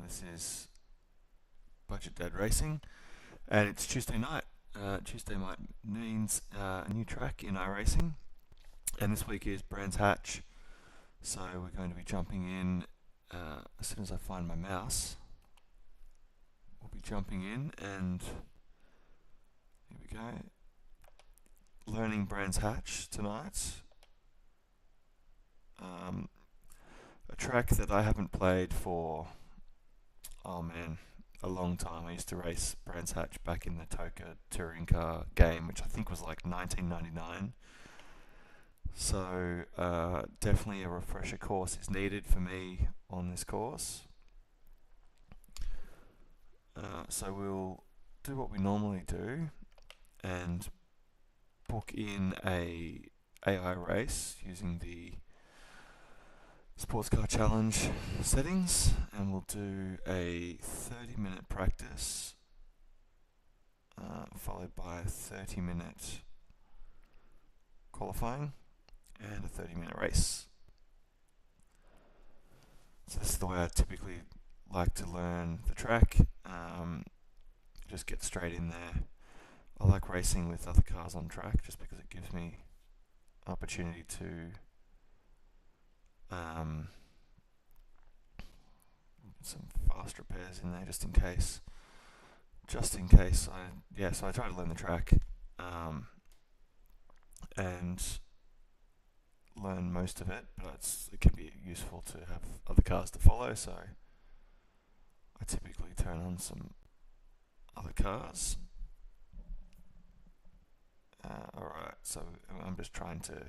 This is Budget Dad Racing, and it's Tuesday night. Tuesday night means a new track in iRacing, and this week is Brands Hatch. So we're going to be jumping in as soon as I find my mouse. We'll be jumping in, and here we go. Learning Brands Hatch tonight. A track that I haven't played for, oh man, a long time. I used to race Brands Hatch back in the Toka touring car game, which I think was like 1999. So definitely a refresher course is needed for me on this course. So we'll do what we normally do and book in a AI race using the Sports Car Challenge settings, and we'll do a 30-minute practice followed by a 30-minute qualifying and a 30-minute race. So this is the way I typically like to learn the track. Just get straight in there. I like racing with other cars on track just because it gives me opportunity to some fast repairs in there just in case. So I try to learn the track and learn most of it, but it can be useful to have other cars to follow, so I typically turn on some other cars. Alright, so I'm just trying to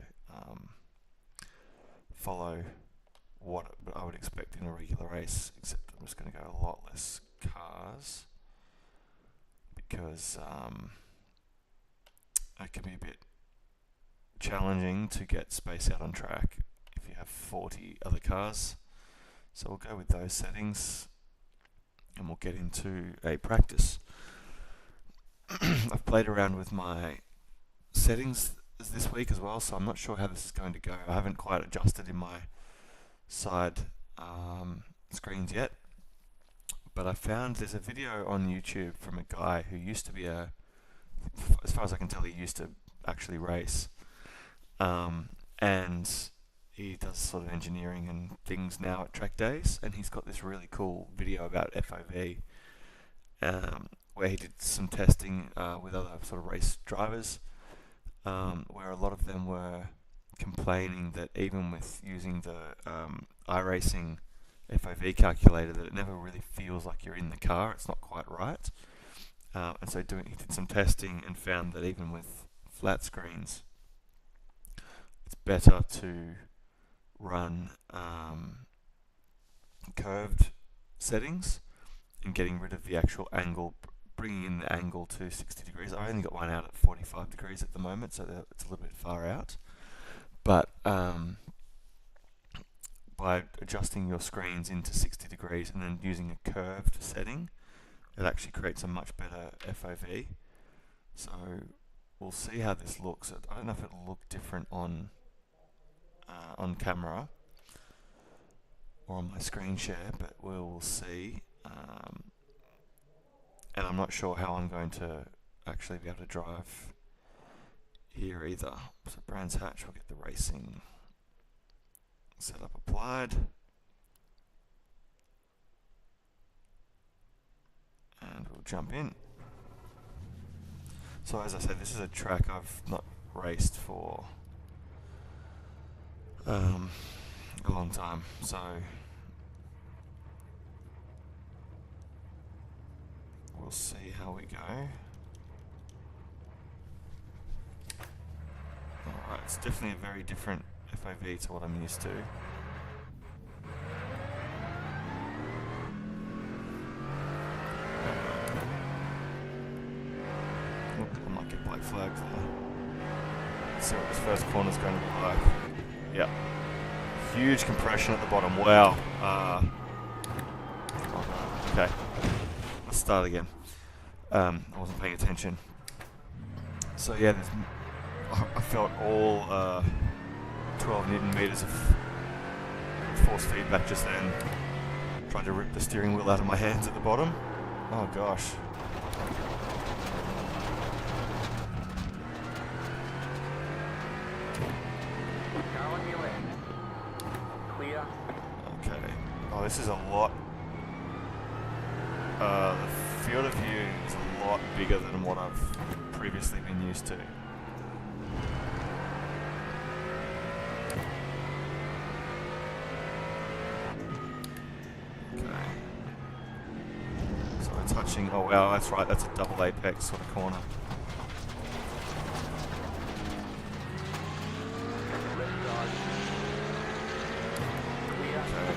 follow what I would expect in a regular race, except I'm just going to go a lot less cars because it can be a bit challenging to get space out on track if you have 40 other cars. So we'll go with those settings and we'll get into a practice. I've played around with my settings this week as well, so I'm not sure how this is going to go. I haven't quite adjusted in my side screens yet, but I found there's a video on YouTube from a guy who used to be as far as I can tell, he used to actually race, and he does sort of engineering and things now at track days, and he's got this really cool video about FOV where he did some testing with other sort of race drivers, where a lot of them were complaining that even with using the iRacing FOV calculator, that it never really feels like you're in the car. It's not quite right. And so he did some testing and found that even with flat screens, it's better to run curved settings and getting rid of the actual angle, bringing in the angle to 60 degrees. I only got one out at 45 degrees at the moment, so it's a little bit far out. But by adjusting your screens into 60 degrees and then using a curved setting, it actually creates a much better FOV. So we'll see how this looks. I don't know if it'll look different on camera or on my screen share, but we'll see. And I'm not sure how I'm going to actually be able to drive here either. So Brands Hatch, we'll get the racing setup applied. And we'll jump in. So as I said, this is a track I've not raced for a long time. So we'll see how we go. Alright, it's definitely a very different FOV to what I'm used to. I might get black flags there. Let's see what this first corner's going to be like. Yep. Huge compression at the bottom. Wow. Okay. Let's start again. I wasn't paying attention. So yeah, I felt all 12 Newton meters of force feedback just then. Tried to rip the steering wheel out of my hands at the bottom. Oh gosh. Okay. Oh, this is a lot. The field of view is a lot bigger than what I've previously been used to. Okay. So we're touching. Oh wow, that's right. That's a double apex sort of corner. Okay.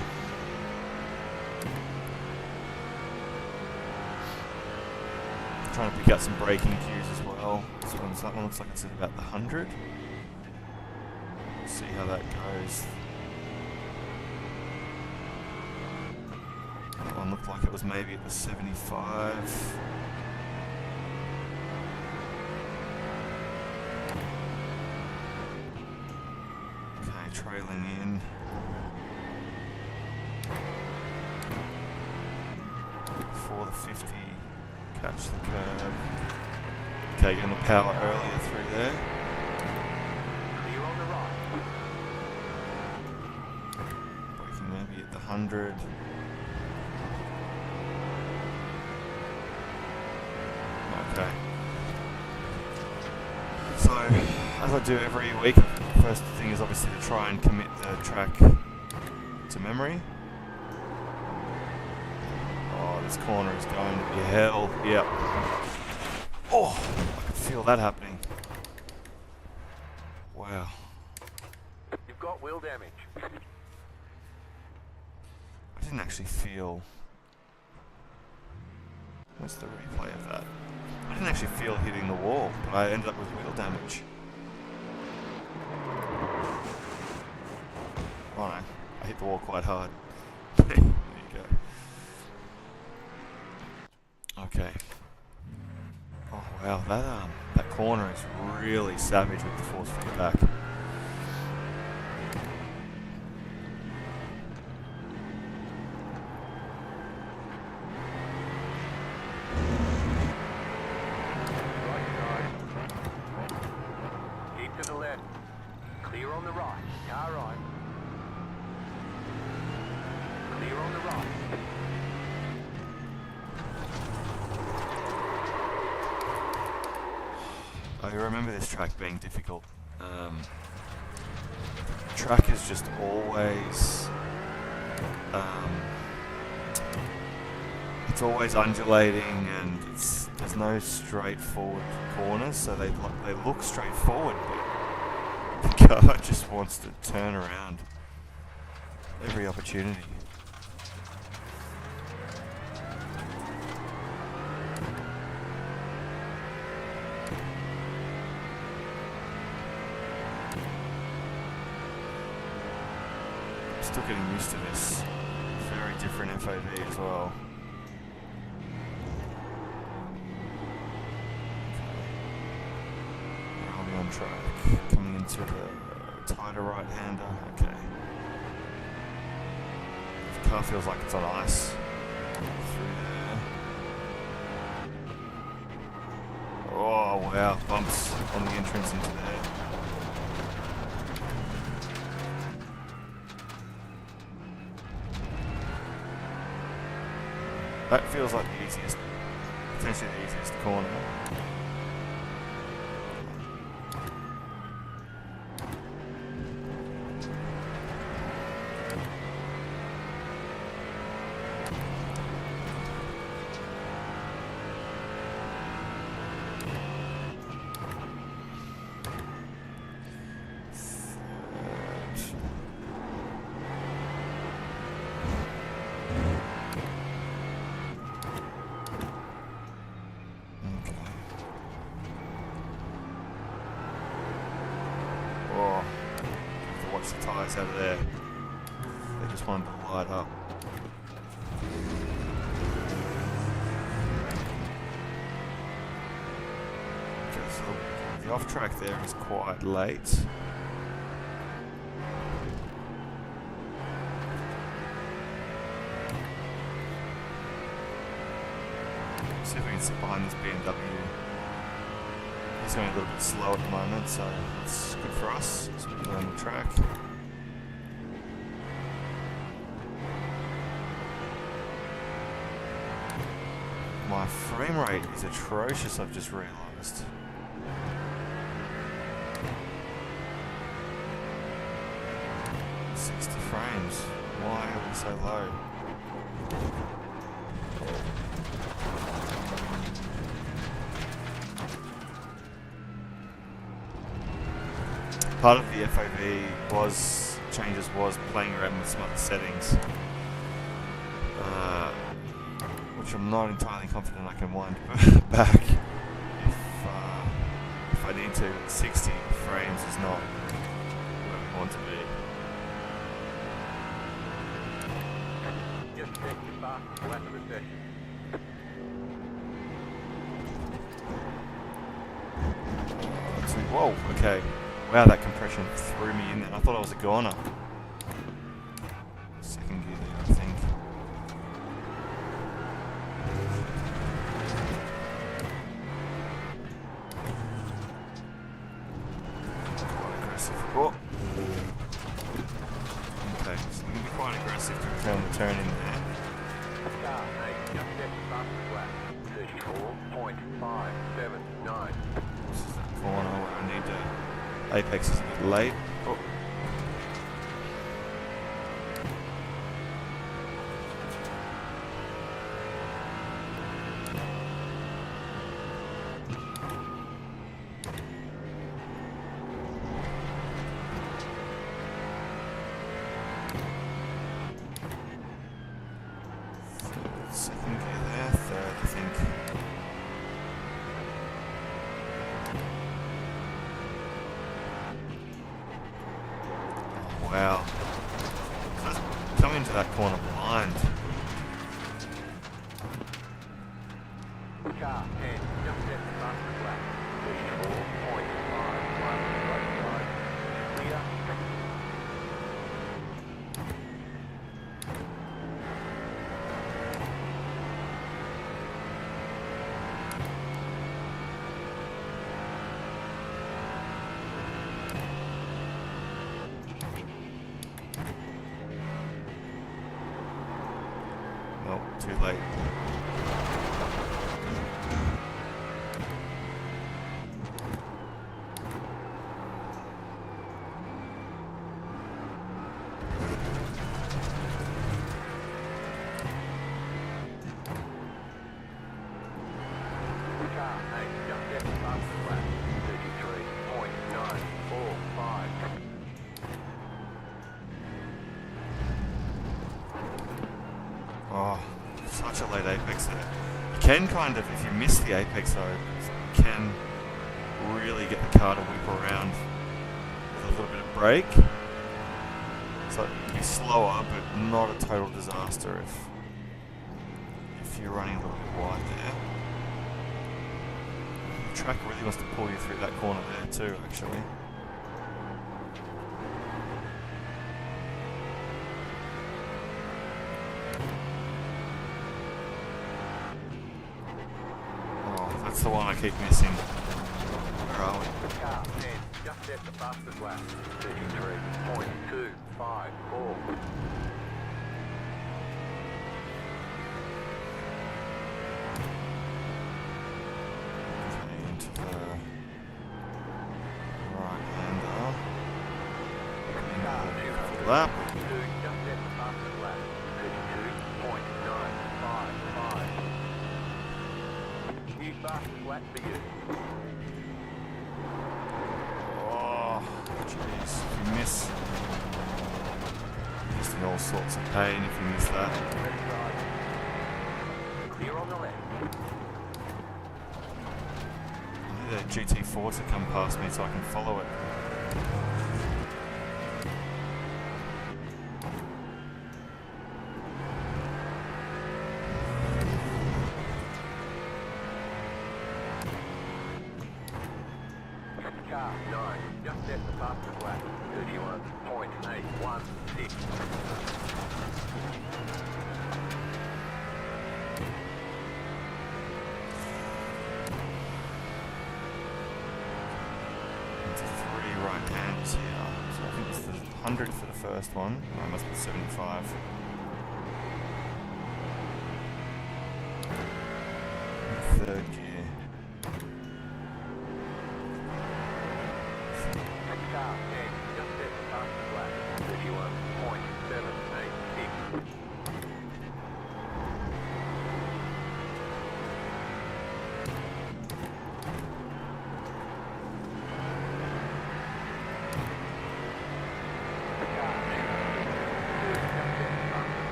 Trying to pick out some braking cues as well. That one looks like it's at about the 100. See how that goes. That one looked like it was maybe at the 75. Okay, trailing in. For the 50. Catch the curve. Okay, getting the power earlier through there. Clear on the right. Braking maybe at the 100. Okay. So, as I do every week, the first thing is obviously to try and commit the track to memory. Oh, this corner is going to be hell. Yep. Oh, I can feel that happening. Wow. You've got wheel damage. I didn't actually feel... Where's the replay of that? I didn't actually feel hitting the wall, but I ended up with wheel damage. Oh no, I hit the wall quite hard. There you go. Okay. Oh wow, that corner is really savage with the force feedback. Keep to the left. Clear on the right. Car right. Clear on the right. I remember this track being difficult. Track is just always... it's always undulating and there's no straightforward corners, so they look straightforward, but the car just wants to turn around every opportunity. Still getting used to this very different FOV as well. I'll be on track, coming into the tighter right-hander. Okay. The car feels like it's on ice. Through there. Oh wow, bumps on the entrance into there. That feels like the easiest, potentially the easiest corner. The tyres out of there. They just wanted to light up. Okay, so the off track there is quite late. See if we can sit behind this BMW. He's going a little bit slow at the moment, so it's good for us as we learn the track. My frame rate is atrocious, I've just realised. Frames. Why are we so low? Part of the FOV changes was playing around with some other settings, which I'm not entirely confident I can wind back if I need to. 60 frames is not where we want to be. Whoa, okay. Wow, that compression threw me in there. I thought I was a goner. Second gear there, I think. Quite aggressive. Oh. Okay, so we're going to be quite aggressive to return the turn in there. 34.579. This is that corner where I need to. Apex is a bit late. Oh. Second gear there, third I think. Oh, wow. Just come into that corner blind. Car 10, just at the front of the black. 34.515. Clear. Nope, too late. Car 8, just at the front of the black. 33.945. Oh, such a late apex there. You can kind of, if you miss the apex though, you can really get the car to whip around with a little bit of brake. So it'd be slower, but not a total disaster if you're running a little bit wide there. The track really wants to pull you through that corner there too, actually. That's the one I keep missing. Where are we? Car 10, just at the fastest lap. 33.254. Okay, into the right-hander. Car 2, Full lap. just at the fastest lap. 32.955. New fastest lap for you. Oh, jeez. If you miss, just in all sorts of pain if you miss that. Left side. Clear on the left. I need a GT4 to come past me so I can follow it. Car 9, just at the fastest lap. 31.816. into 3 right-handers here. So I think it's the 100 for the first one. No, it must be 75. Third gear. Next car, 10, just set the fastest lap. 31.786.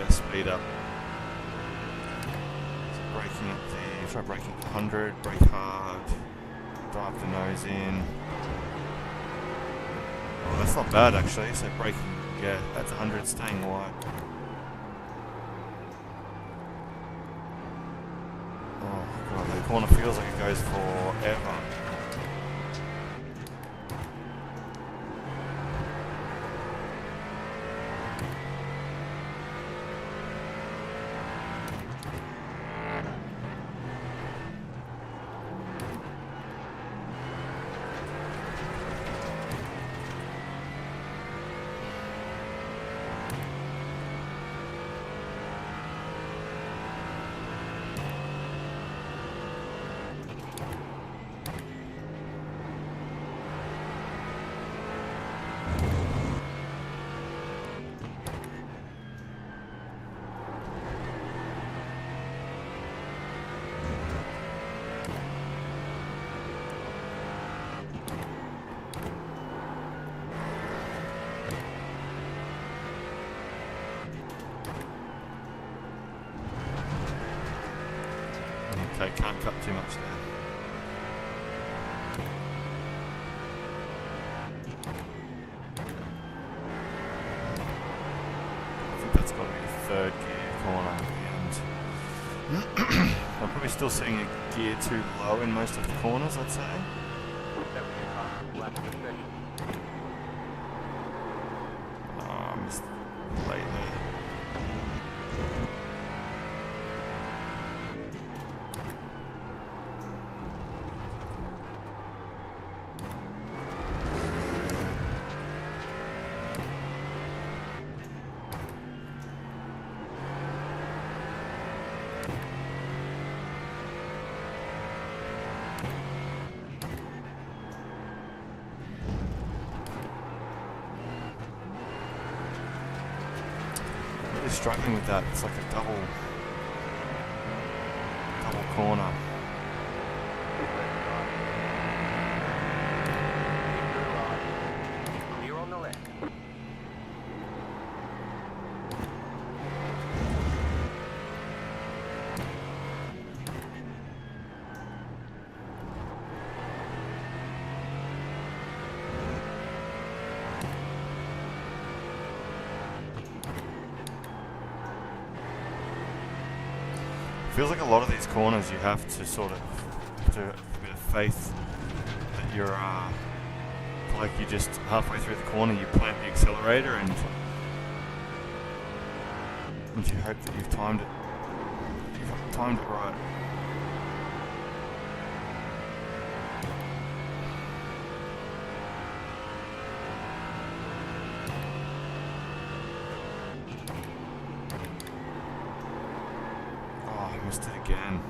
Speed up. So braking at the, try braking at the 100, brake hard, dive the nose in. Oh, that's not bad actually. So braking, yeah, at the 100, staying wide. Oh god, the corner feels like it goes forever. Okay, can't cut too much there. I think that's got to be the third gear corner at the end. I'm probably still seeing a gear too low in most of the corners, I'd say. That was your fastest lap of the session. Oh, I missed late there. Struggling with that. It's like a double corner. Clear on the left. Feels like a lot of these corners you have to sort of have to have a bit of faith that you're like you just halfway through the corner you plant the accelerator and you hope that you've timed it right. Oh, I missed it again.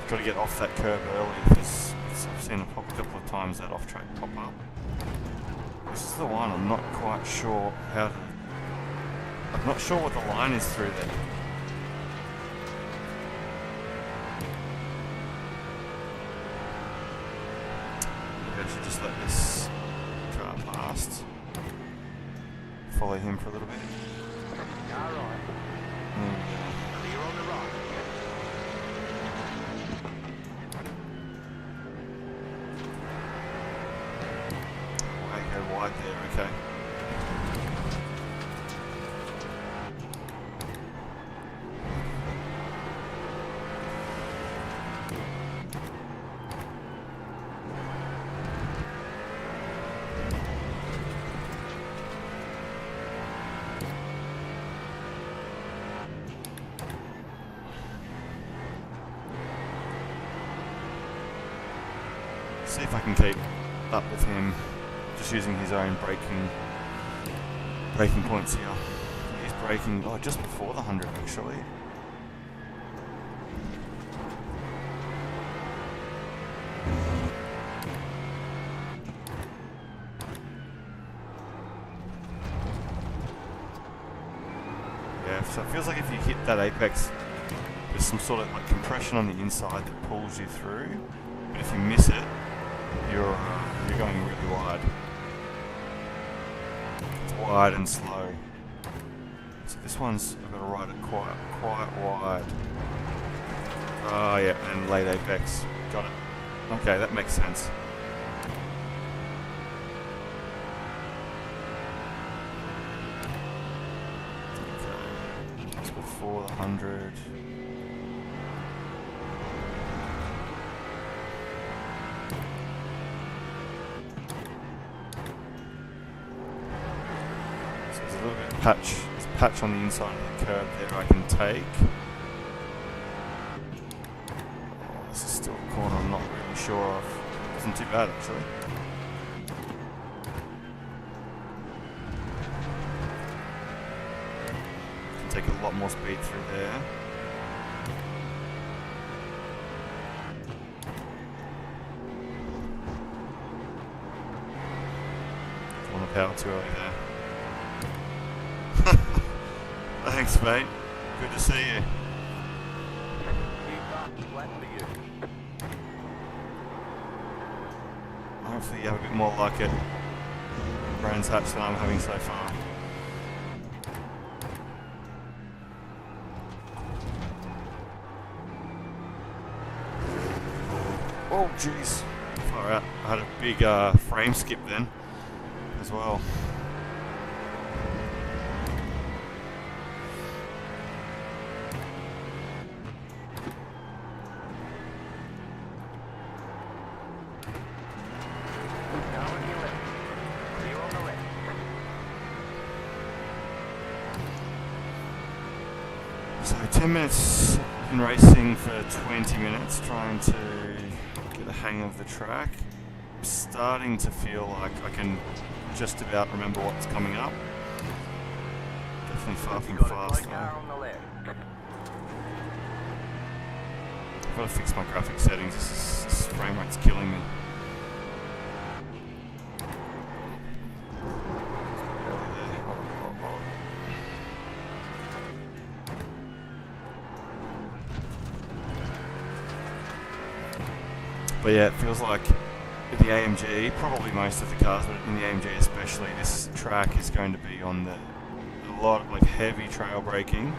Got to get off that curve early because I've seen a couple of times that off track pop up. This is the one I'm not quite sure how to. I'm not sure what the line is through there. Maybe I should just let this car past. Follow him for a little bit. Car right. Clear on the right. okay. See if I can keep up with him, just using his own braking points here. He's braking, just before the 100 actually. Yeah, so it feels like if you hit that apex, there's some sort of like compression on the inside that pulls you through, but if you miss it, you're going really wide. It's wide and slow. So this one's, I've got to ride it quite wide. Oh yeah, and late apex. Got it. Okay, that makes sense. Okay, just before the 100. There's a patch on the inside of the curb there I can take. Oh, this is still a corner I'm not really sure of. Isn't too bad actually. Can take a lot more speed through there. Don't want to power too early there. Thanks, mate. Good to see you. Hopefully you have a bit more luck at Brands Hatch than I'm having so far. Oh, jeez. Far out. I had a big frame skip then as well. So 10 minutes in racing for 20 minutes, trying to get the hang of the track. I'm starting to feel like I can just about remember what's coming up. Definitely far from fast though. I've got to fix my graphic settings, this frame rate's killing me. But yeah, it feels like the AMG, probably most of the cars, but in the AMG especially, this track is going to be on a lot of like heavy trail braking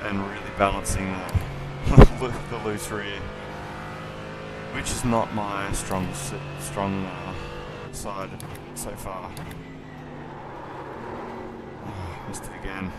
and really balancing the loose rear, which is not my strong side so far. Oh, missed it again.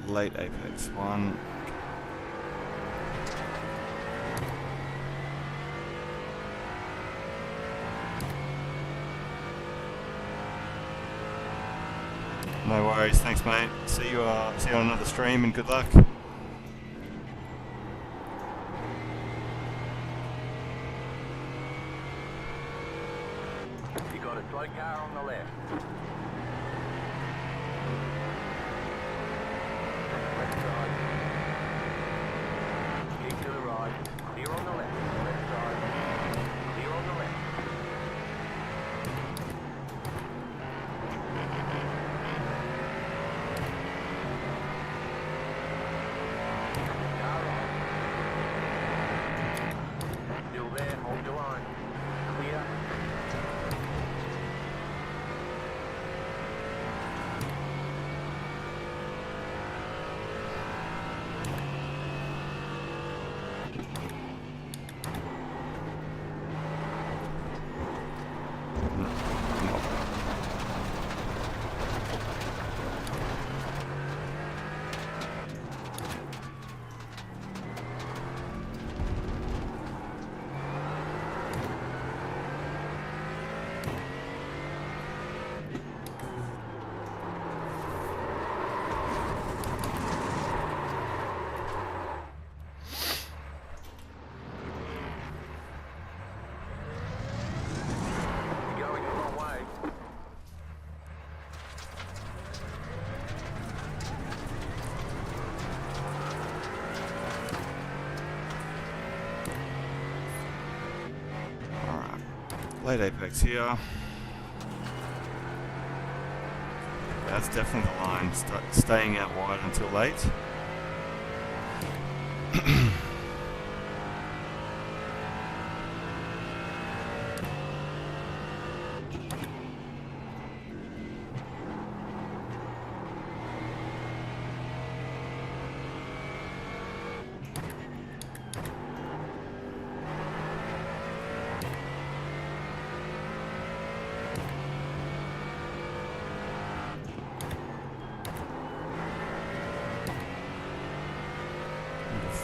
Late apex one. No worries, thanks mate. See you on another stream and good luck. You got a slow car on the left. You're going the wrong way. Alright. Late apex here. That's definitely the line. Staying out wide until late.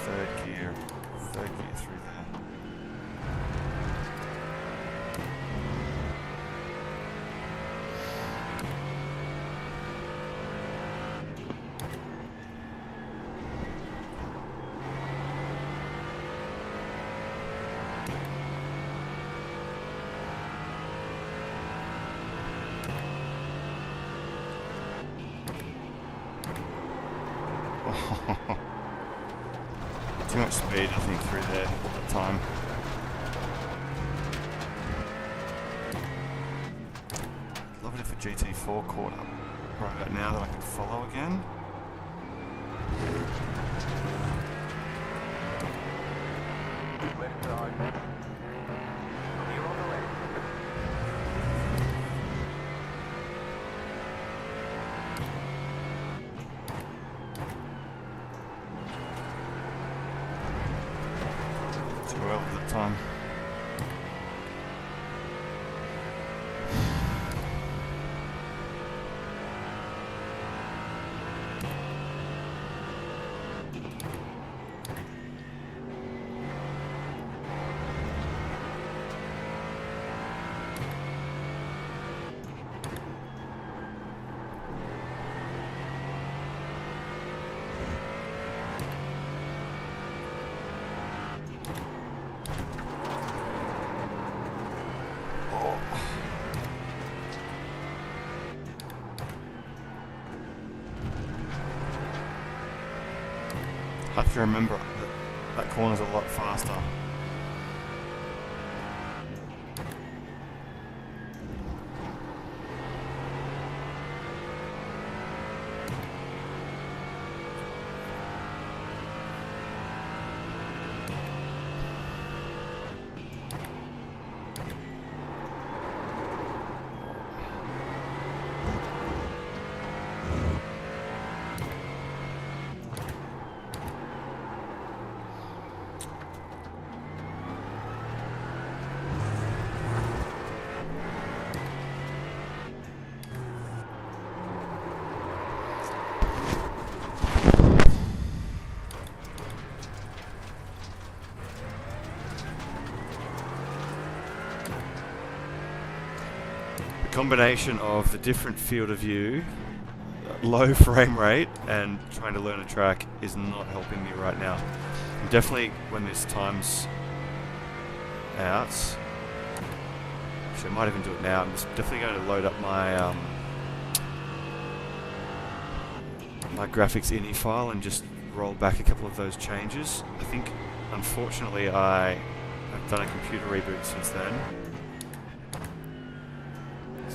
Third gear through there. Too much speed, I think, through there at the time. Love it if a GT4 caught up right about now that I could follow again. Left side. You're on the left. Too early at the time. I have to remember that corner's a lot faster. Combination of the different field of view, low frame rate, and trying to learn a track is not helping me right now. I'm definitely, when this time's out, actually I might even do it now, I'm just definitely going to load up my my graphics ini file and just roll back a couple of those changes. I think, unfortunately, I've done a computer reboot since then.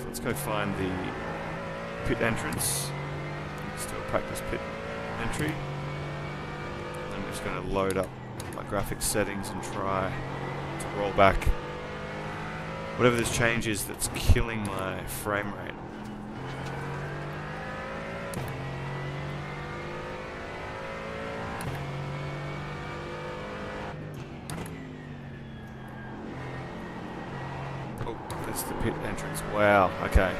Let's go find the pit entrance. Let's do a practice pit entry. I'm just going to load up my graphics settings and try to roll back whatever this change is that's killing my frame rate. Oh, there's the pit entrance. Wow, okay.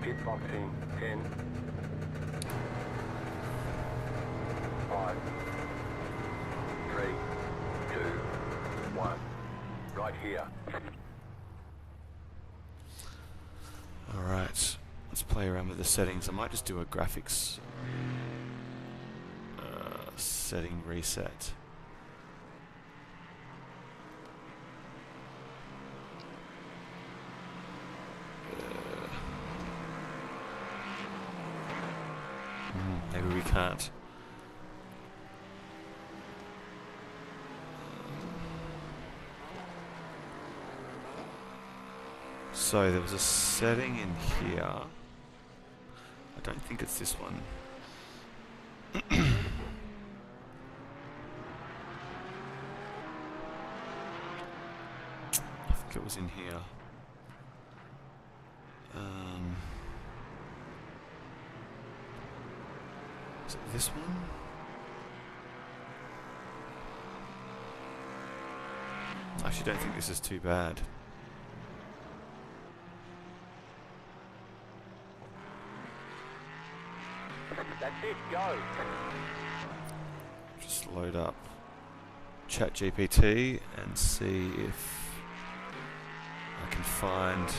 Pit box in 10, 5, 3, 2, 1. Right here. Alright, let's play around with the settings. I might just do a graphics setting reset. Maybe we can't. So there was a setting in here. I don't think it's this one. I think it was in here. Is it this one? I actually don't think this is too bad. That's it, go. Just load up ChatGPT and see if I can find.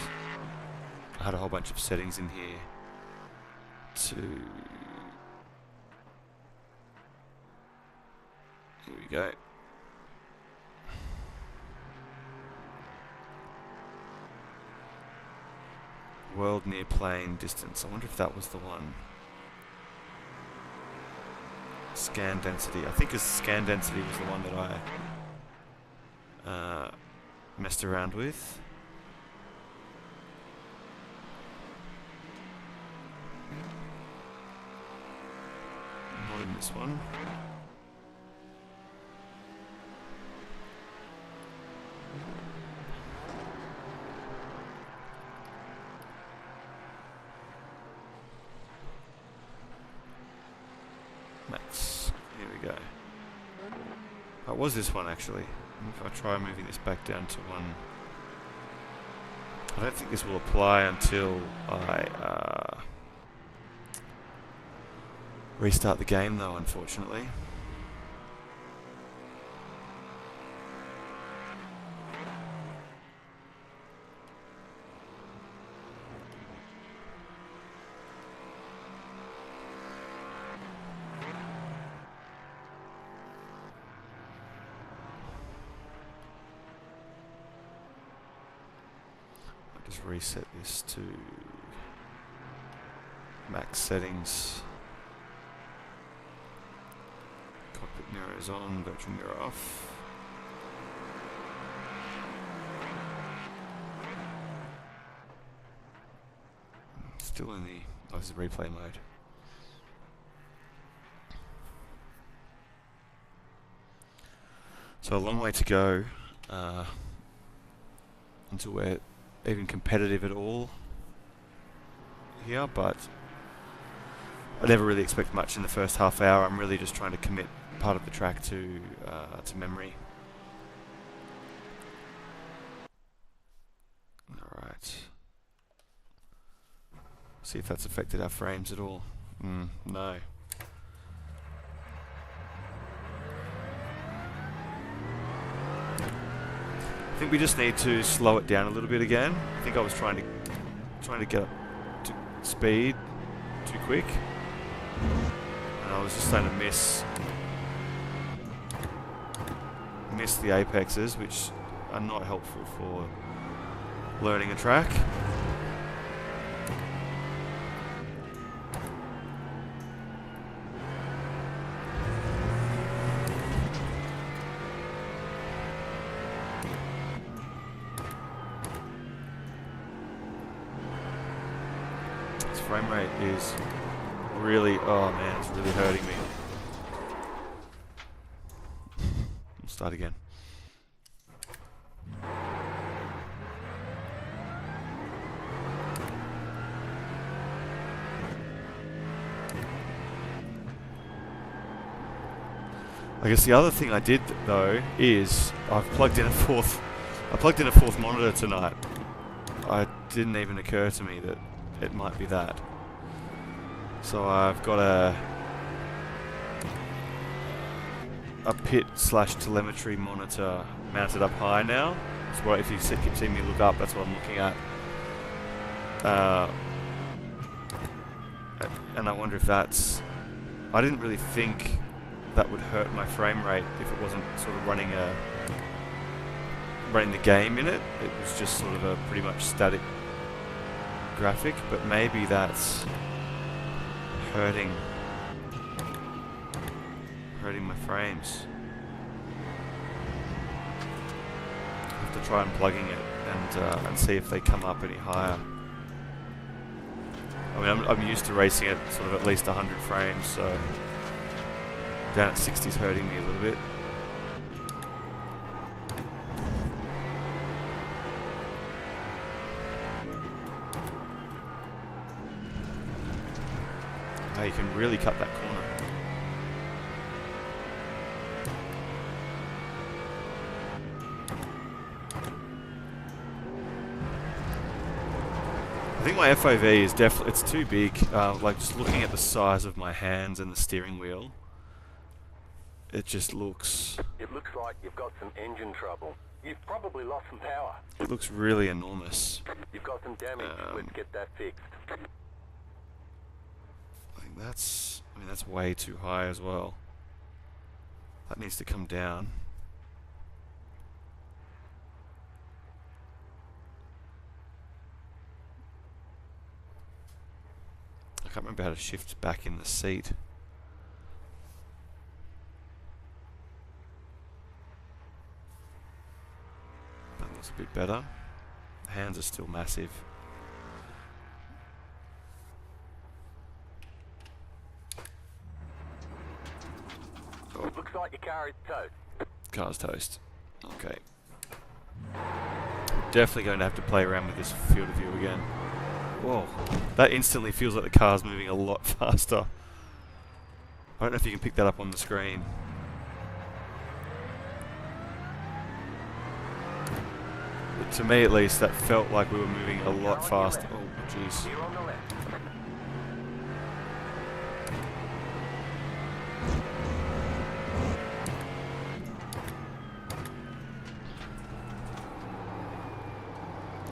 I had a whole bunch of settings in here to. Here we go. World near plane distance. I wonder if that was the one. Scan density. I think scan density was the one that I messed around with. Not in this one. Max. Here we go. Oh, it was this one actually. If I try moving this back down to 1. I don't think this will apply until I restart the game though, unfortunately. Just reset this to max settings. Cockpit mirror is on, virtual mirror off. Still in the this is replay mode. So a long way to go until we're even competitive at all here, but I never really expect much in the first half hour. I'm really just trying to commit part of the track to memory. Alright. See if that's affected our frames at all. No. I think we just need to slow it down a little bit again. I think I was trying to get up to speed too quick, and I was just starting to miss the apexes, which are not helpful for learning a track. Frame rate is really, oh man, it's really hurting me. We'll start again. I guess the other thing I did though is I plugged in a fourth monitor tonight. It didn't even occur to me that it might be that. So I've got a pit/telemetry monitor mounted up high now. That's what, if you keep seeing me look up, that's what I'm looking at. And I wonder if that's... I didn't really think that would hurt my frame rate if it wasn't sort of running the game in it. It was just sort of a pretty much static graphic, but maybe that's hurting my frames. I have to try unplugging it and see if they come up any higher. I mean, I'm used to racing at sort of at least 100 frames, so down at 60 is hurting me a little bit. Oh, you can really cut that corner. I think my FOV is definitely, it's too big. Like just looking at the size of my hands and the steering wheel, it just looks... It looks like you've got some engine trouble. You've probably lost some power. It looks really enormous. You've got some damage. Let's get that fixed. I think that's way too high as well. That needs to come down. I can't remember how to shift back in the seat. That looks a bit better. The hands are still massive. Oh. Looks like your car is toast. Car's toast. Okay. Definitely going to have to play around with this field of view again. Whoa. That instantly feels like the car's moving a lot faster. I don't know if you can pick that up on the screen. But to me at least, that felt like we were moving a lot faster. Oh, jeez. You're on the left.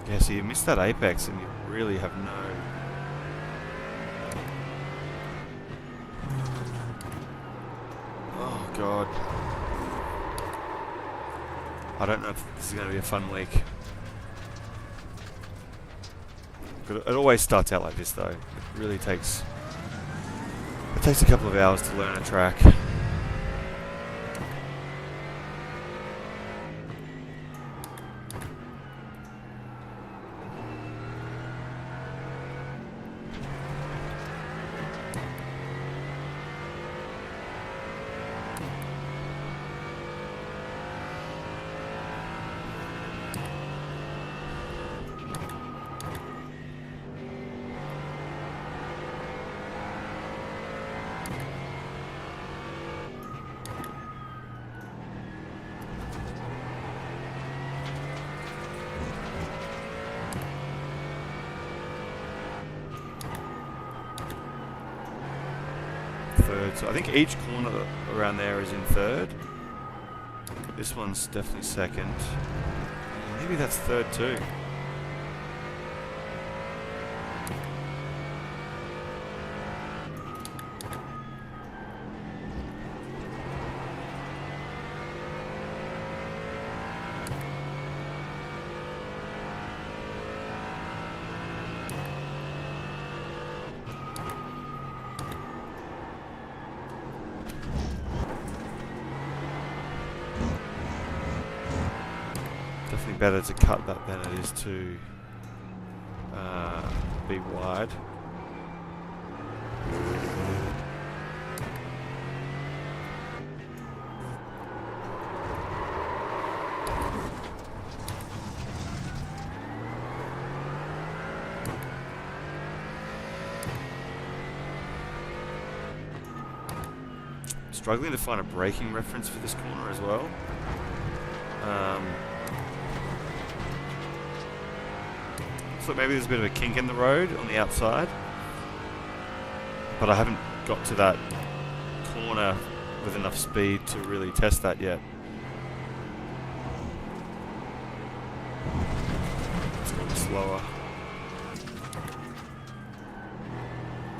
Yeah, so you miss that apex and you really have no... Oh, God. I don't know if this is going to be a fun week. It always starts out like this, though. It really takes... It takes a couple of hours to learn a track. Third. So I think each corner around there is in third. This one's definitely second. Maybe that's third too. Definitely better to cut that than it is to be wide. struggling to find a braking reference for this corner as well. So maybe there's a bit of a kink in the road on the outside, but I haven't got to that corner with enough speed to really test that yet. It's a little slower.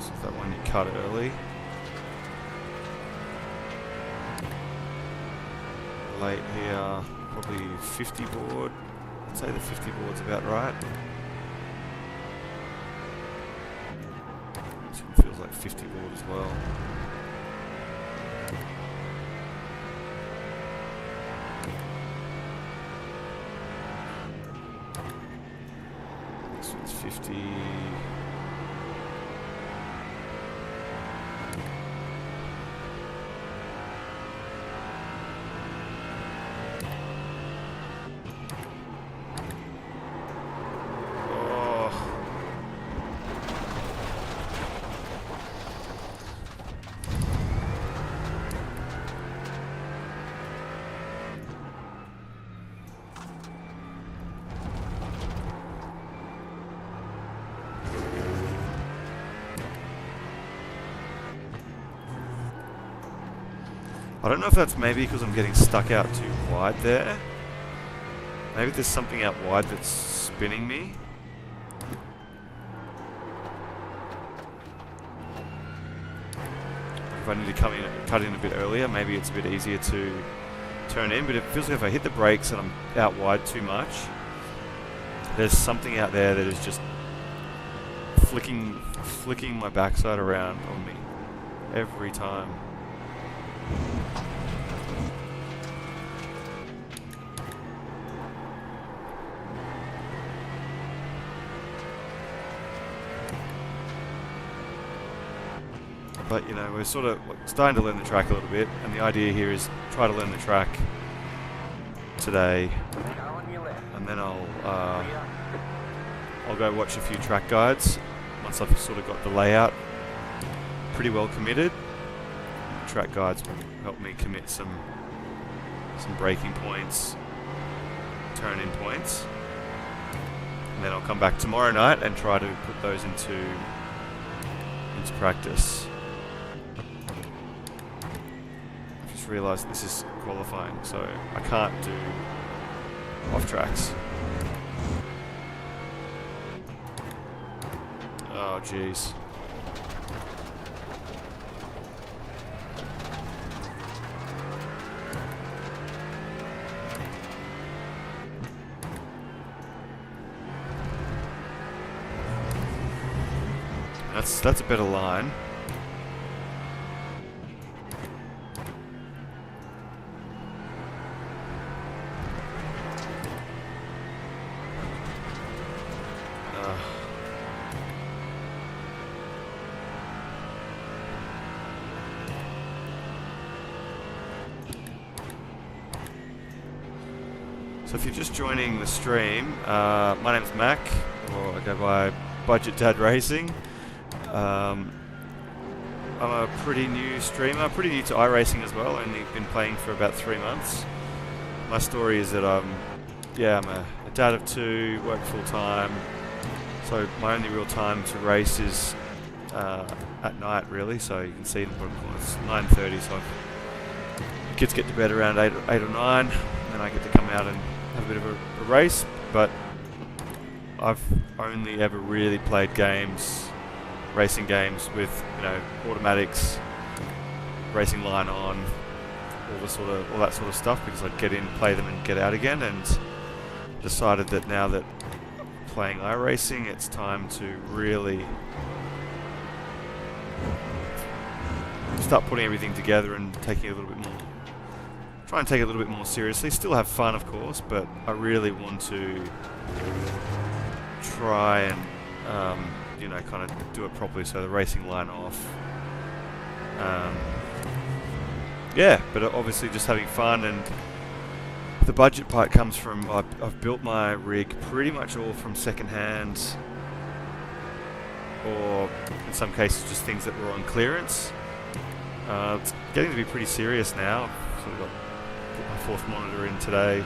So that one you cut early. Late here, probably 50 board. I'd say the 50 board's about right. This one feels like 50 board as well. This one's 50. I don't know if that's maybe because I'm getting stuck out too wide there. Maybe there's something out wide that's spinning me. If I need to cut in a bit earlier, maybe it's a bit easier to turn in, but it feels like if I hit the brakes and I'm out wide too much, there's something out there that is just flicking my backside around on me every time. But, you know, we're sort of starting to learn the track a little bit, and the idea here is try to learn the track today, and then I'll go watch a few track guides once I've sort of got the layout pretty well committed. Track guides will help me commit some braking points, turn-in points, and then I'll come back tomorrow night and try to put those into practice. I've just realised this is qualifying, so I can't do off tracks. Oh jeez. That's a better line. So if you're just joining the stream, my name's Mac, or I go by Budget Dad Racing. I'm a pretty new streamer, pretty new to iRacing as well, only been playing for about 3 months. My story is that I'm a dad of 2, work full time, so my only real time to race is at night really, so you can see in the bottom corner it's 9:30, so the kids get to bed around 8 or 9, and then I get to come out and have a bit of a race, but I've only ever really played racing games with, you know, automatics, racing line on, all that sort of stuff, because I'd get in, play them and get out again, and decided that now that I'm playing iRacing, it's time to really start putting everything together and taking it a little bit more, try and take it a little bit more seriously. Still have fun, of course, but I really want to try and you know, kind of do it properly, so the racing line off. Yeah, but obviously just having fun, and the budget part comes from I've built my rig pretty much all from second hand, or in some cases just things that were on clearance. It's getting to be pretty serious now. I've sort of put my fourth monitor in today.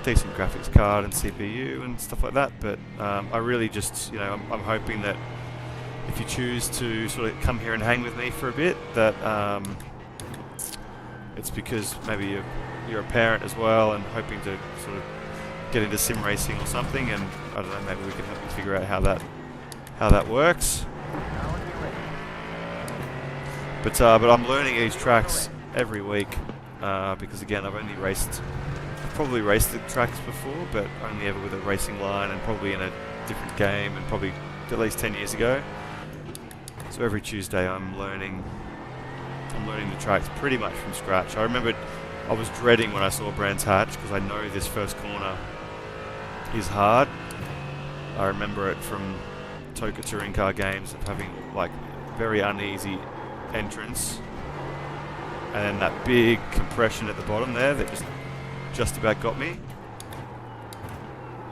Decent graphics card and CPU and stuff like that, but I really just, I'm hoping that if you choose to sort of come here and hang with me for a bit, that it's because maybe you're a parent as well and hoping to sort of get into sim racing or something, and I don't know, maybe we can help you figure out how that works. But I'm learning these tracks every week because again, I've probably raced the tracks before, but only ever with a racing line and probably in a different game, and probably at least 10 years ago. So every Tuesday I'm learning the tracks pretty much from scratch. I remember I was dreading when I saw Brands Hatch because I know this first corner is hard. I remember it from Toka touring car games of having like very uneasy entrance, and then that big compression at the bottom there that just about got me.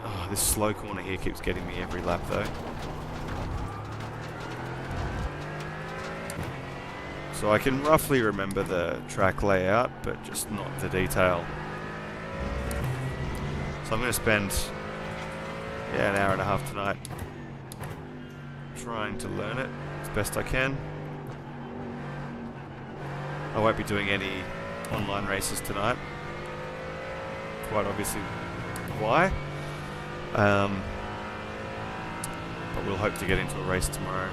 Oh, this slow corner here keeps getting me every lap though. So I can roughly remember the track layout, but just not the detail. So I'm going to spend an hour and a half tonight trying to learn it as best I can. I won't be doing any online races tonight. Quite obviously why. But we'll hope to get into a race tomorrow.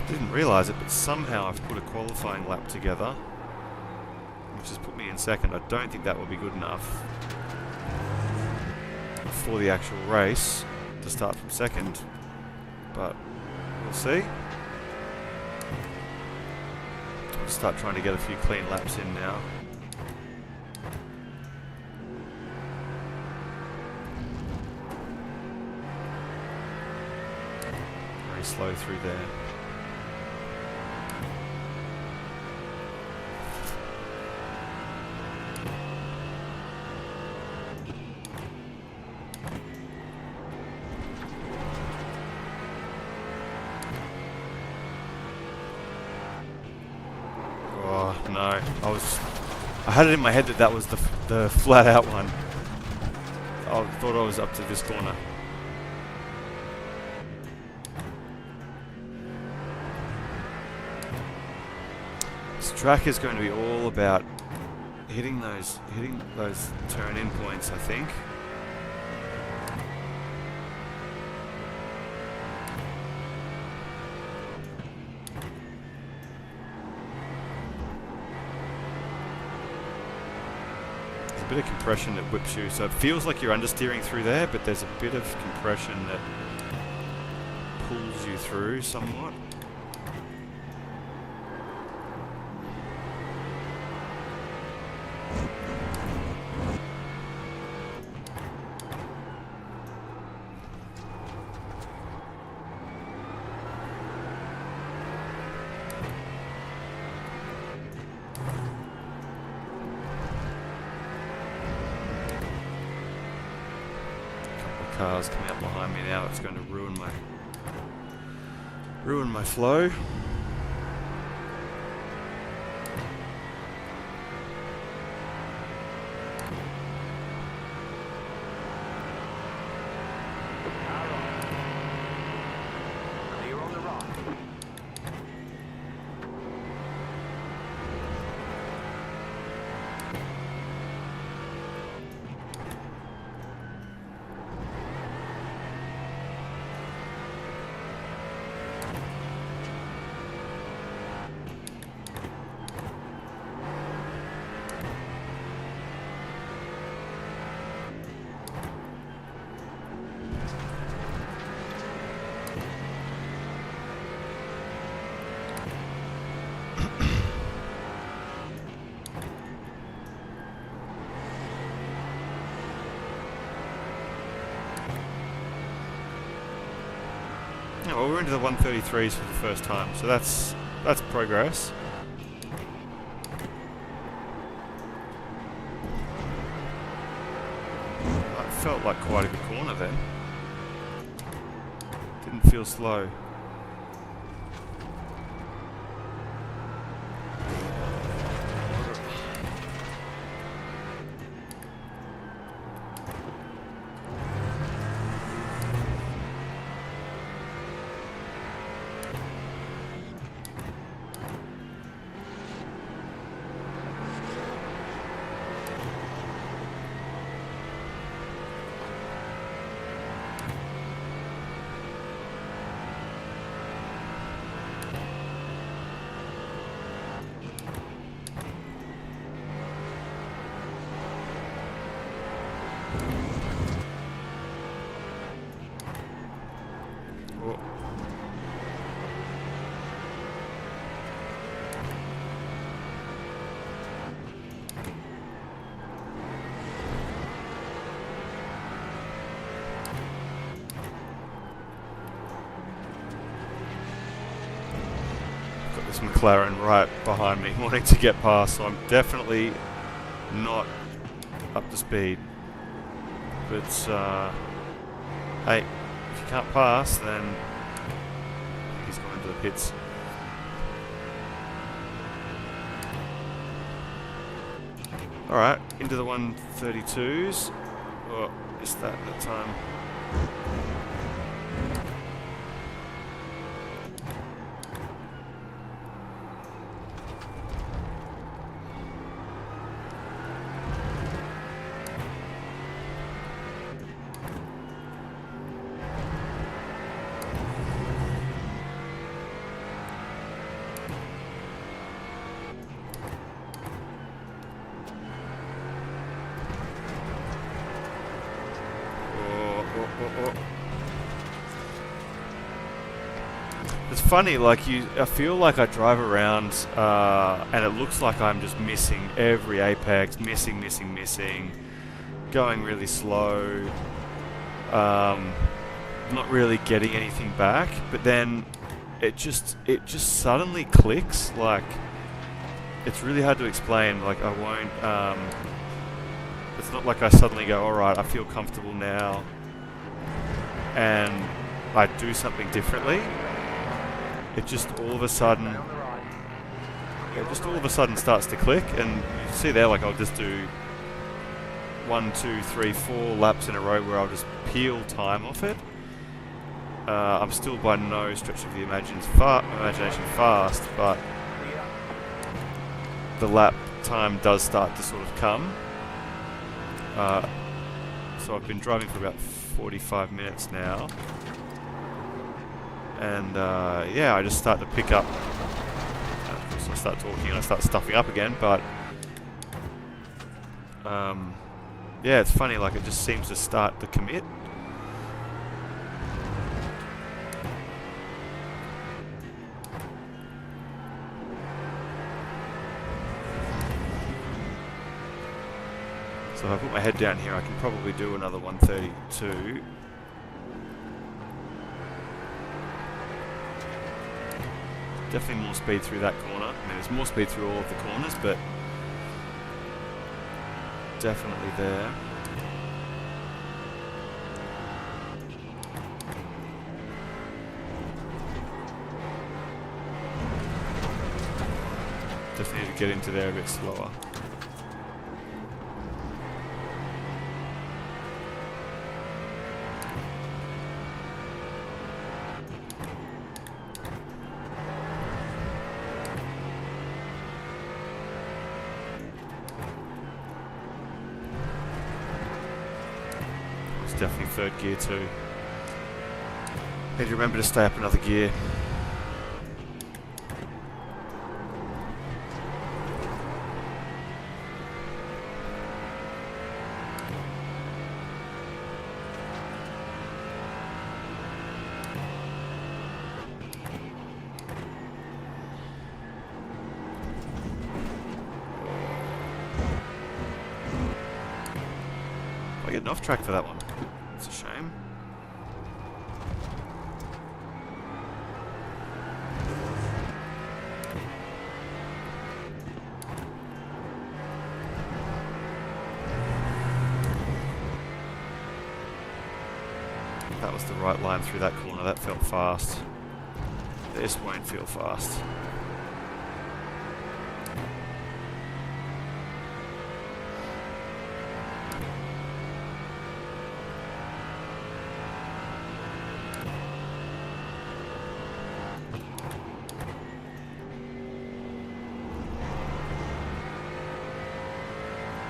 Didn't realise it, but somehow I've put a qualifying lap together, which has put me in second. I don't think that will be good enough for the actual race to start from second, but we'll see. I'll start trying to get a few clean laps in now. Very slow through there. No, I had it in my head that was the flat out one. I thought I was up to this corner. This track is going to be all about hitting those turn-in points, I think. Bit of compression that whips you, so it feels like you're understeering through there, but there's a bit of compression that pulls you through somewhat. Cars coming up behind me now. It's going to ruin my flow. Clear on the right. Yeah, well, we're into the 133s for the first time, so that's progress. That felt like quite a good corner then. Didn't feel slow. Got this McLaren right behind me wanting to get past, so I'm definitely not up to speed. But hey, if you can't pass, then he's going into the pits. Alright, into the 132s. Oh, missed that time. It's funny, like I feel like I drive around and it looks like I'm just missing every apex, missing, going really slow, not really getting anything back. But then it just suddenly clicks. Like, it's really hard to explain. Like, I won't. It's not like I suddenly go, all right, I feel comfortable now, and I do something differently. It just all of a sudden starts to click, and you see there, like, I'll just do 1, 2, 3, 4 laps in a row where I'll just peel time off it. I'm still by no stretch of the imagination fast, but the lap time does start to sort of come. So I've been driving for about 45 minutes now. And yeah, I just start to pick up. So I start talking and I start stuffing up again, but yeah, it's funny, like, it just seems to start to commit. So if I put my head down here, I can probably do another 132. Definitely more speed through that corner. I mean, there's more speed through all of the corners, but definitely there. Definitely need to get into there a bit slower. Definitely third gear too. Need to remember to stay up another gear. I get off track for that one. It's a shame. That was the right line through that corner. That felt fast. This won't feel fast.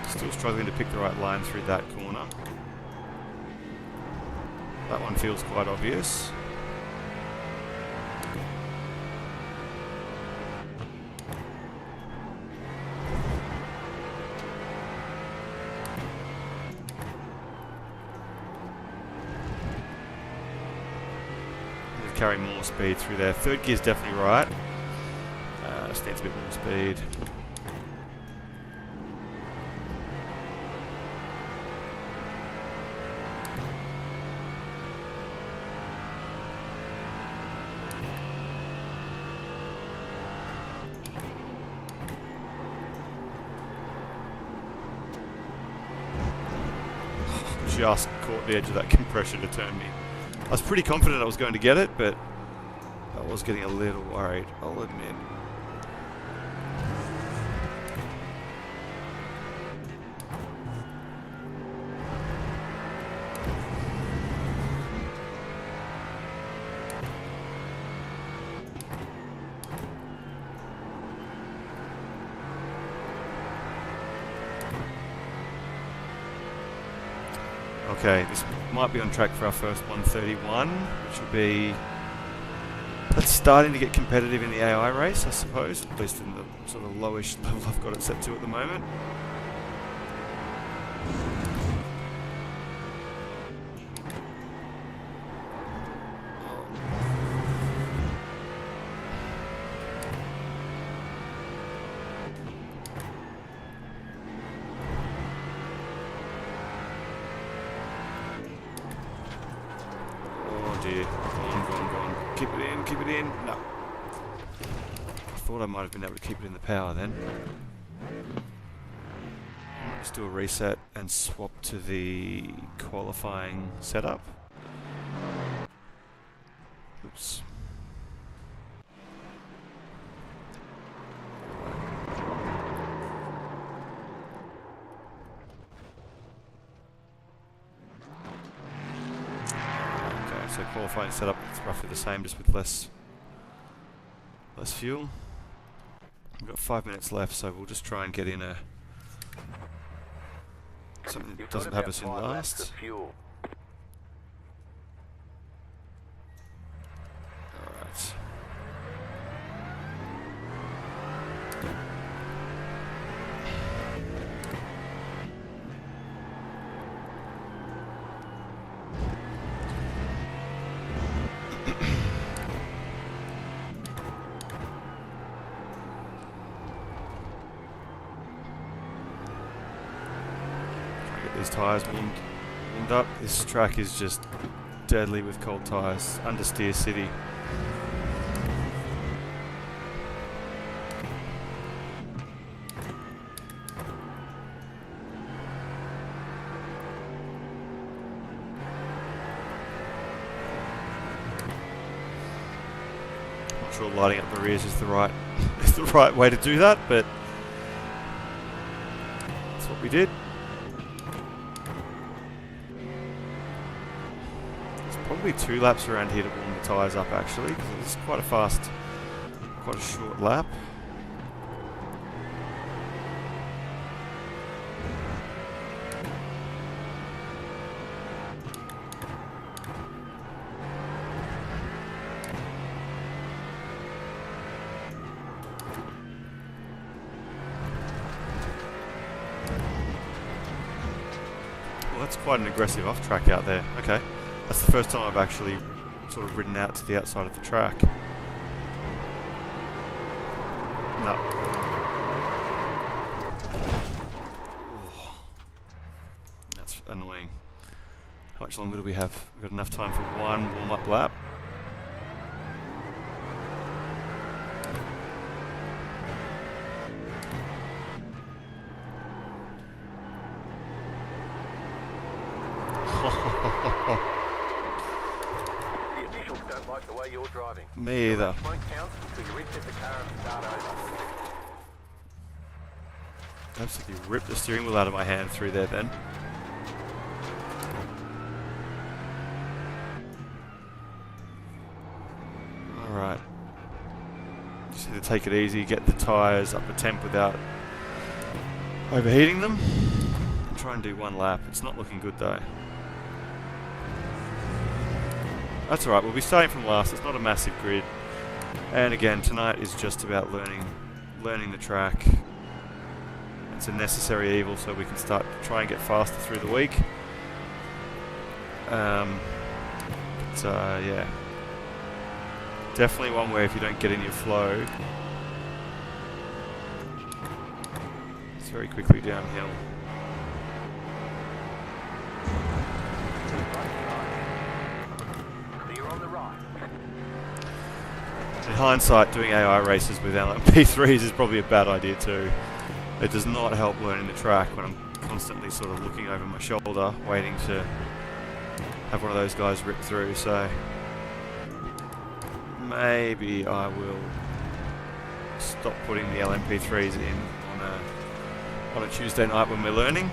Still struggling to pick the right line through that corner. That one feels quite obvious. Carry more speed through there. Third gear's definitely right. Just needs a bit more speed. Just caught the edge of that compression to turn me. I was pretty confident I was going to get it, but I was getting a little worried, I'll admit. Okay, this might be on track for our first 131, which will be... That's starting to get competitive in the AI race, I suppose, at least in the sort of lowish level I've got it set to at the moment. Keep it in, keep it in. No. I thought I might have been able to keep it in the power then. Let's do a reset and swap to the qualifying setup. Oops. So qualifying setup is roughly the same, just with less fuel. We've got 5 minutes left, so we'll just try and get in something that doesn't have us in last. Alright. These tyres warmed up. This track is just deadly with cold tyres. Understeer City. Not sure lighting up the rears is the right way to do that, but that's what we did. Probably 2 laps around here to warm the tyres up actually, because it's quite a short lap. Well, that's quite an aggressive off track out there. Okay. That's the first time I've actually sort of ridden out to the outside of the track. No. That's annoying. How much longer do we have? We've got enough time for one warm-up lap. the way you're driving. Me either. The won't count until you reset the car and start over. Absolutely ripped the steering wheel out of my hand through there then. Alright. Just need to take it easy, get the tyres up to temp without overheating them. And try and do one lap. It's not looking good though. That's alright, we'll be starting from last. It's not a massive grid. And again, tonight is just about learning the track. It's a necessary evil so we can start to try and get faster through the week. Yeah. Definitely one where if you don't get in your flow, it's very quickly downhill. Clear on the right. In hindsight, doing AI races with LMP3s is probably a bad idea too. It does not help learning the track when I'm constantly sort of looking over my shoulder, waiting to have one of those guys rip through, so maybe I will stop putting the LMP3s in on a Tuesday night when we're learning.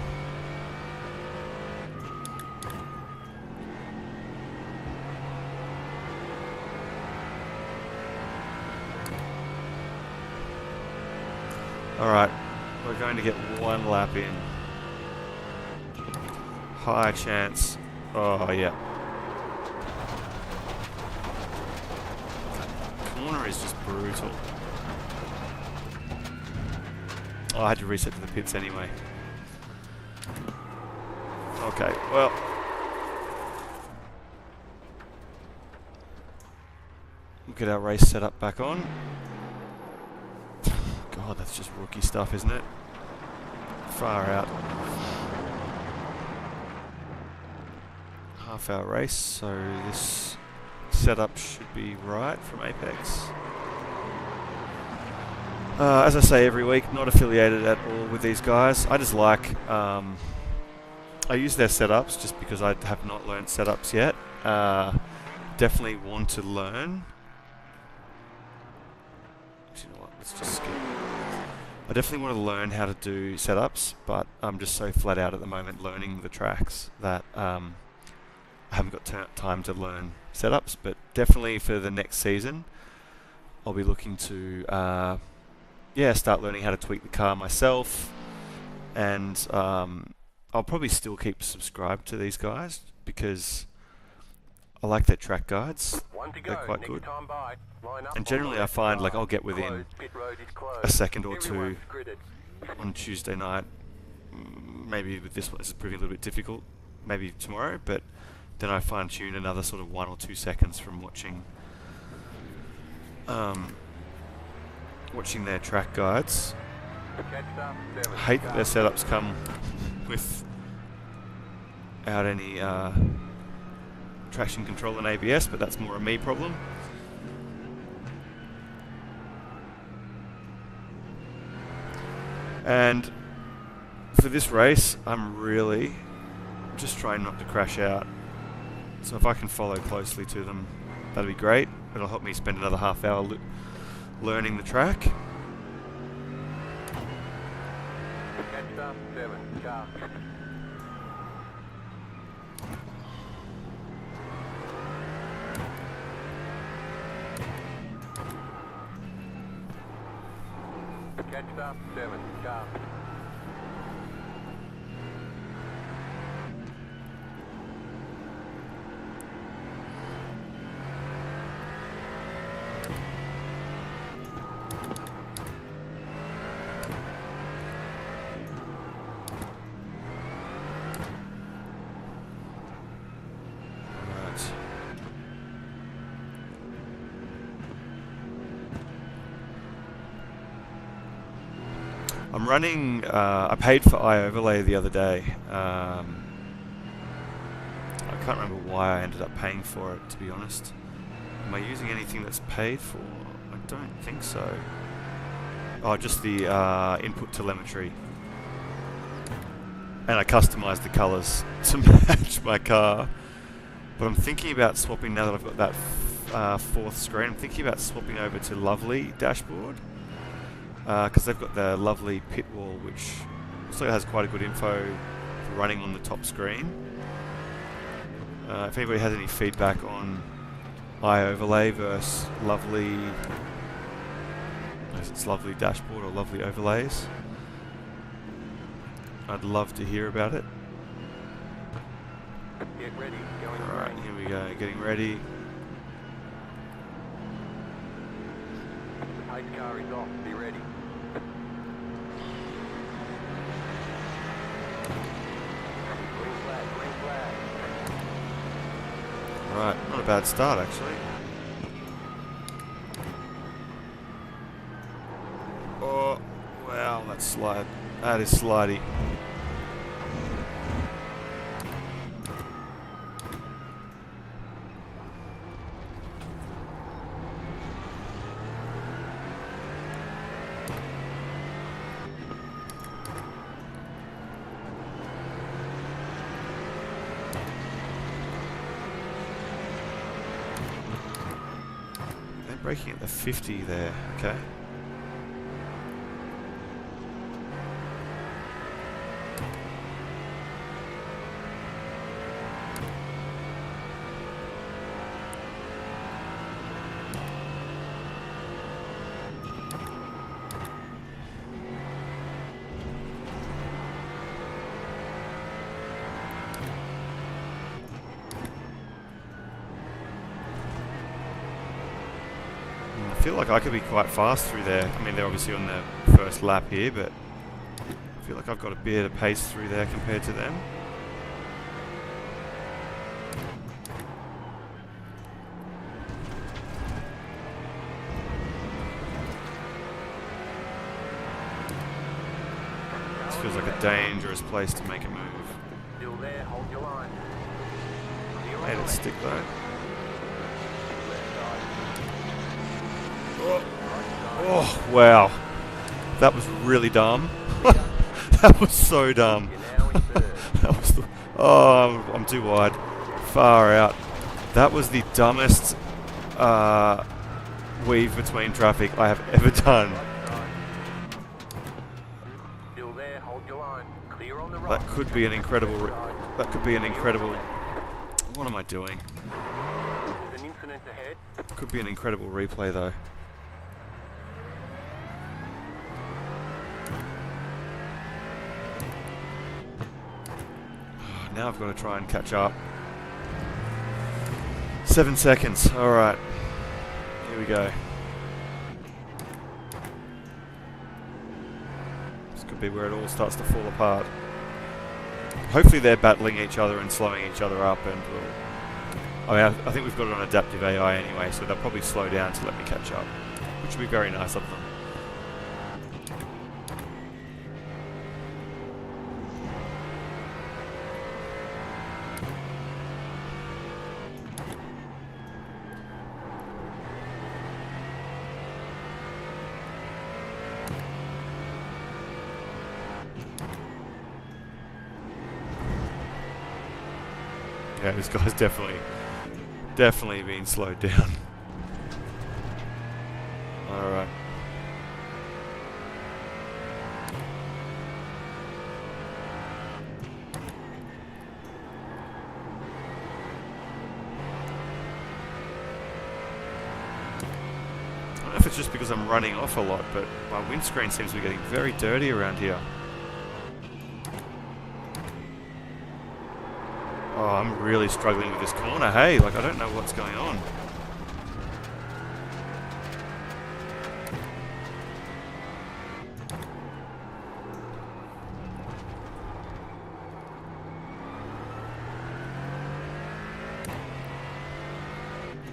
Alright, we're going to get one lap in. High chance. Oh, yeah. Corner is just brutal. Oh, I had to reset to the pits anyway. Okay, well. We'll get our race setup back on. God, that's just rookie stuff, isn't it? Far out. Half-hour race, so this setup should be right from Apex. As I say every week, not affiliated at all with these guys. I just like, I use their setups just because I have not learned setups yet. Definitely want to learn. Actually, you know what, let's just skip. I definitely want to learn how to do setups, but I'm just so flat out at the moment learning the tracks that I haven't got time to learn setups, but definitely for the next season I'll be looking to start learning how to tweak the car myself, and I'll probably still keep subscribed to these guys because I like their track guides. They're quite good. And generally I find like I'll get within a second or two on Tuesday night. Maybe with this one this is proving a little bit difficult, maybe tomorrow, but then I fine tune another sort of 1 or 2 seconds from watching their track guides. I hate that their setups come without any traction control and ABS, but that's more a me problem. And for this race, I'm really just trying not to crash out. So if I can follow closely to them, that'd be great. It'll help me spend another half hour learning the track. Catch up, 7, car. I'm running, I paid for iOverlay the other day. I can't remember why I ended up paying for it, to be honest. Am I using anything that's paid for? I don't think so. Oh, just the input telemetry. And I customized the colors to match my car. But I'm thinking about swapping now that I've got that fourth screen. I'm thinking about swapping over to Lovely dashboard because they've got the Lovely pit wall, which looks like it has quite a good info running on the top screen. If anybody has any feedback on iOverlay versus Lovely, if it's Lovely dashboard or Lovely overlays, I'd love to hear about it. Get ready, going Alright, green. here we go, getting ready. The pace car is off, be ready. Green flag, green flag. Alright, not a bad start actually. Oh, wow, that's slide. That is slidey. They're braking at the 50 there, okay. I feel like I could be quite fast through there. I mean, they're obviously on the first lap here, but I feel like I've got a bit of pace through there compared to them. This feels like a dangerous place to make a move. Still there, hold your line. Clear on Made the it left. stick though. Left side. Oh, Right side. oh wow. That was really dumb. That was so dumb. You're now in third. That was the, oh, I'm too wide. Far out. That was the dumbest weave between traffic I have ever done. Right side. Still there, hold your line. Clear on the right. That could be an incredible. Left side. That could be an incredible. What am I doing? There's an incident ahead. Could be an incredible replay though. Now I've got to try and catch up. 7 seconds. All right. Here we go. This could be where it all starts to fall apart. Hopefully they're battling each other and slowing each other up, and we'll, I mean, I think we've got it on adaptive AI anyway, so they'll probably slow down to let me catch up, which would be very nice of them. Yeah, this guy's definitely been slowed down. Alright. I don't know if it's just because I'm running off a lot, but my windscreen seems to be getting very dirty around here. Oh, I'm really struggling with this corner. Hey, like I don't know what's going on.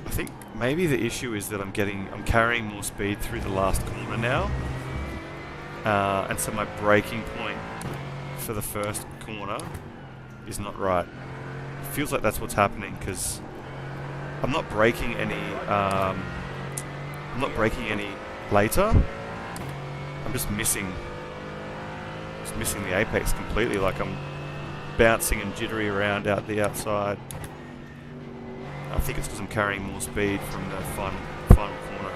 I think maybe the issue is that I'm carrying more speed through the last corner now. And so my braking point for the first corner is not right. Feels like that's what's happening because I'm not braking any. I'm not braking any later. I'm just missing the apex completely. Like I'm bouncing and jittery around out the outside. I think it's because I'm carrying more speed from the final corner.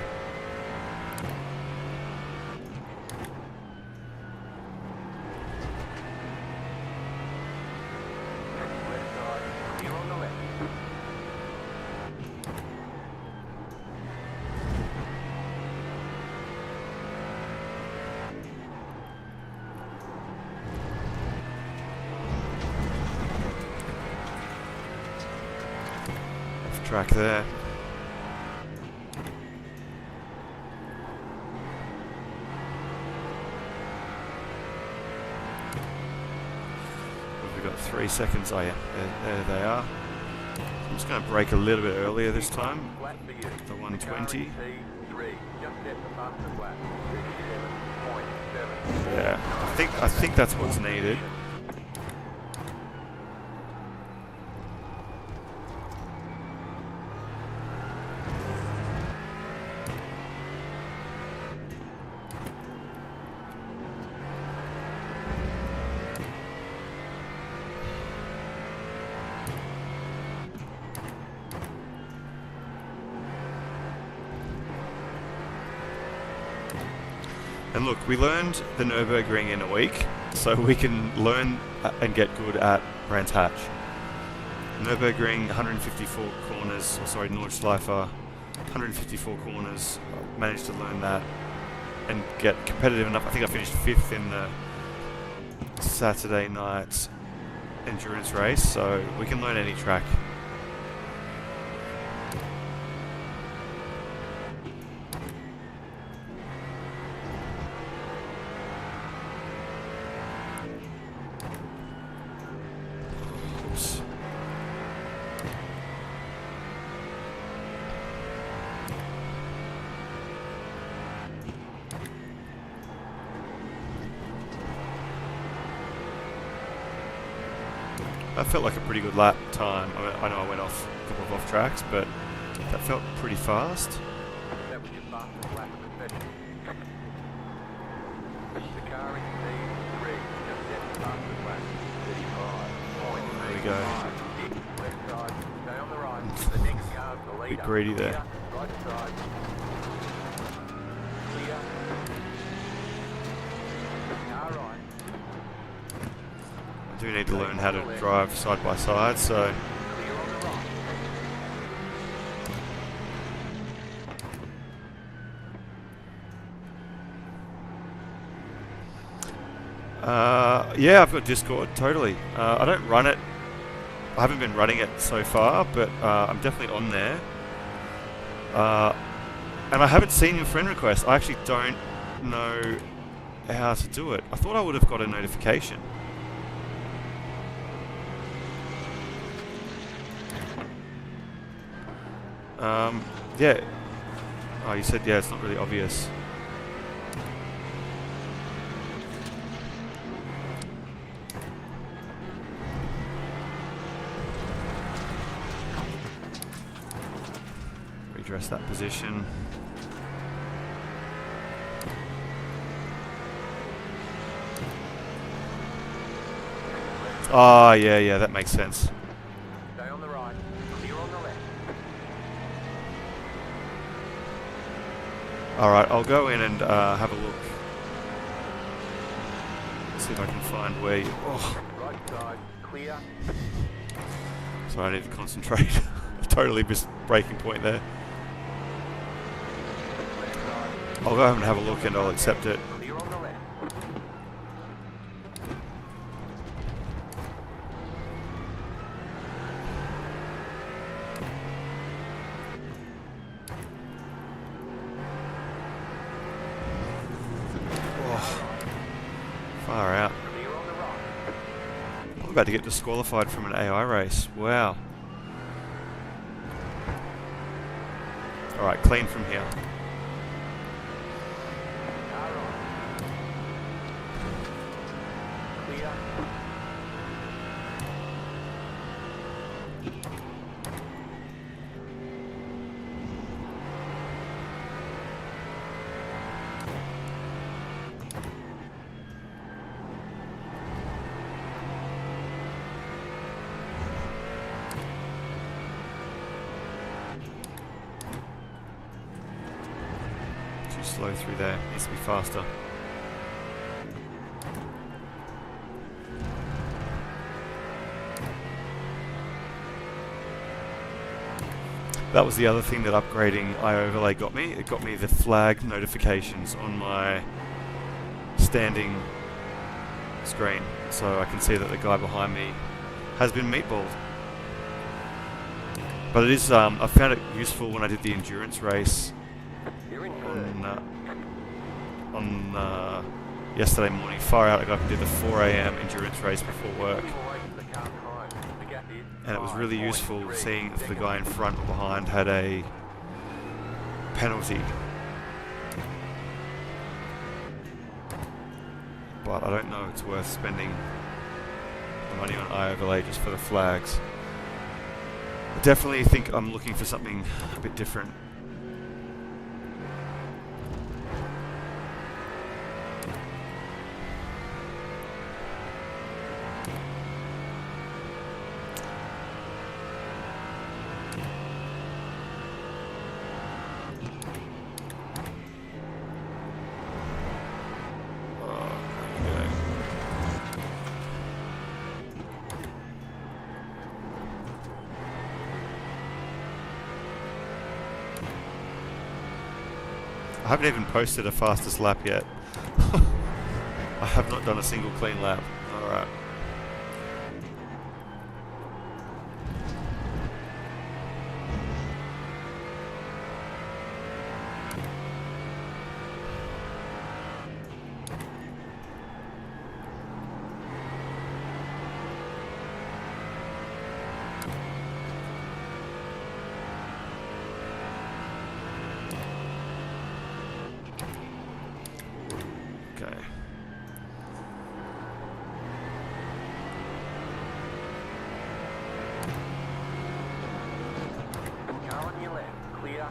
Left side, clear on the left. Off track there. We've got 3 seconds. Oh yeah, there they are. I'm just going to brake a little bit earlier this time. Flat for you. The 120. T3, just set the faster flat. 57.7. Yeah, I think that's what's needed. And look, we learned the Nürburgring in a week, so we can learn and get good at Brands Hatch. Nürburgring, 154 corners, or sorry, Nordschleife, 154 corners. Managed to learn that and get competitive enough. I think I finished 5th in the Saturday night endurance race, so we can learn any track. Oops. That felt like a pretty good lap time. I know I went off a couple of off tracks, but that felt pretty fast. That was your fastest lap of the session. The car in T3, just set the fastest lap. 35.35. There we go. Left side, stay on the right. The next car's the leader. Bit greedy there. Clear, right side. Clear. Car right. I do need to learn how to drive side by side, so Clear on the right. yeah, I've got Discord, totally. I don't run it. I haven't been running it so far, but I'm definitely on there. And I haven't seen your friend request. I actually don't know how to do it. I thought I would have got a notification. Yeah. Oh, you said, yeah, it's not really obvious. Redress that position. Ah, yeah, that makes sense. Stay on the right. Clear on the left. Alright, I'll go in and have a look. See if I can find where you... Oh, Right side. Clear. sorry, I need to concentrate. I totally missed breaking point there. Left side. I'll go home and have a look and I'll accept it. Clear on the left. Oh, far out. Clear on the right. I'm about to get disqualified from an AI race. Wow. Alright, clean from here. Car right. Clear. slow through there. Needs to be faster. That was the other thing that upgrading iOverlay got me. It got me the flag notifications on my standing screen, so I can see that the guy behind me has been meatballed. But it is, I found it useful when I did the endurance race on yesterday morning. Far out, I got to do the 4 AM endurance race before work. And it was really useful seeing if the guy in front or behind had a penalty. But I don't know it's worth spending the money on iOverlay just for the flags. I definitely think I'm looking for something a bit different. I haven't even posted a fastest lap yet. I have not done a single clean lap. Alright. Okay. Car on your left, clear.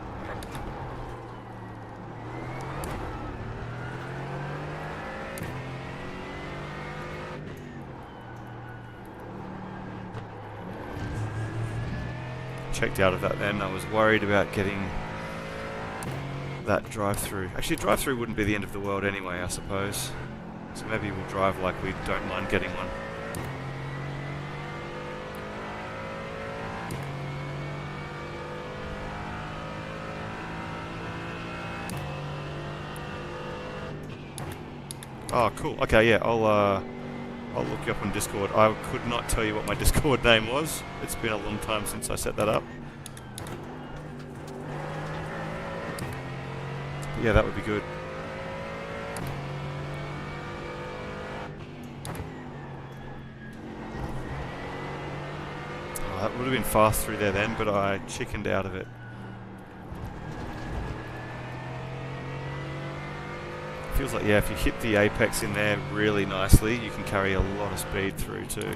Checked out of that then. I was worried about getting that drive-through. Actually, drive-through wouldn't be the end of the world anyway, I suppose. So maybe we'll drive like we don't mind getting one. Oh, cool. Okay, yeah, I'll look you up on Discord. I could not tell you what my Discord name was. It's been a long time since I set that up. But yeah, that would be good. Oh, that would have been fast through there then, but I chickened out of it. Feels like, yeah, if you hit the apex in there really nicely, you can carry a lot of speed through too.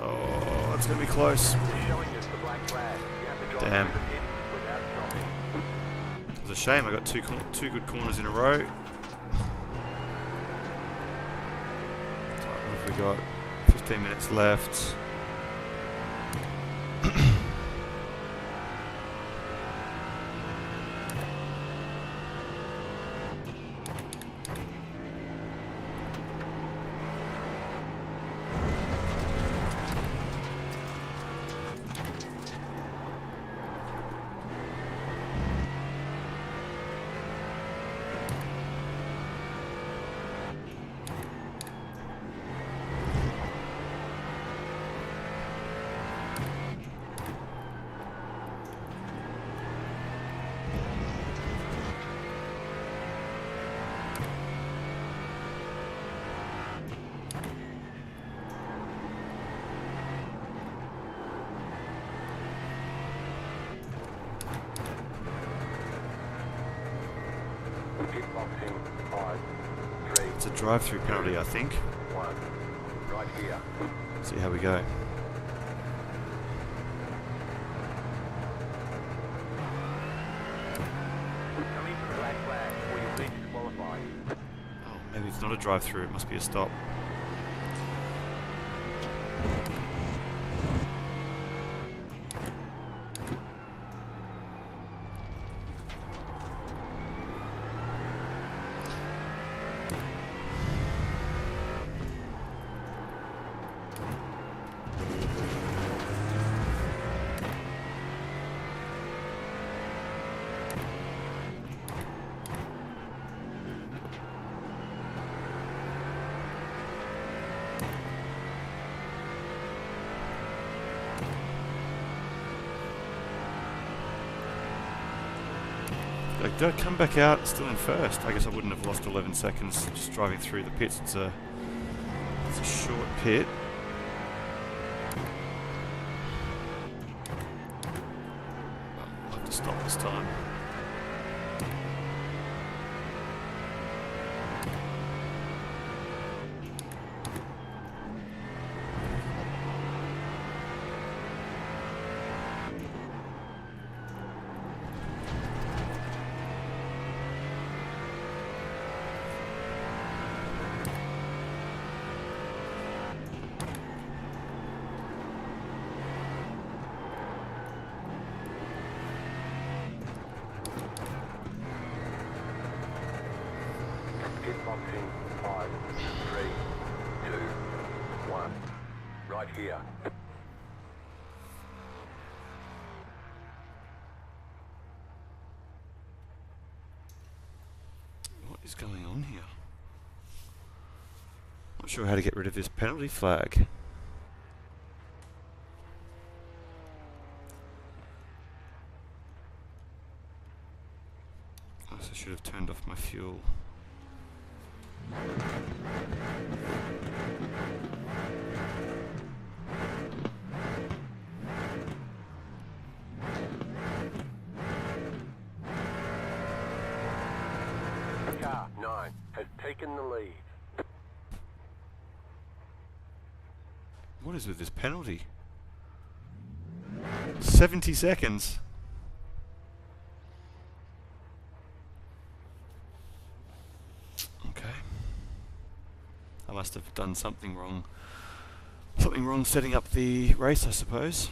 Oh, it's going to be close. Damn. It was a shame. I got two good corners in a row. Right, what have we got? 15 minutes left. drive-through penalty, I think. 1. Right here. See how we go. Come in for the black flag or you'll be disqualified. Oh, maybe it's not a drive-through, it must be a stop. Like, did I come back out still in first? I guess I wouldn't have lost 11 seconds just driving through the pits. It's a short pit. I'll have to stop this time. Pitboxing 5, 3, 2, 1. Right here. What is going on here? Not sure how to get rid of this penalty flag. I should have turned off my fuel. Car 9 has taken the lead. What is with this penalty? 70 seconds. Okay. I must have done something wrong. Something wrong setting up the race, I suppose.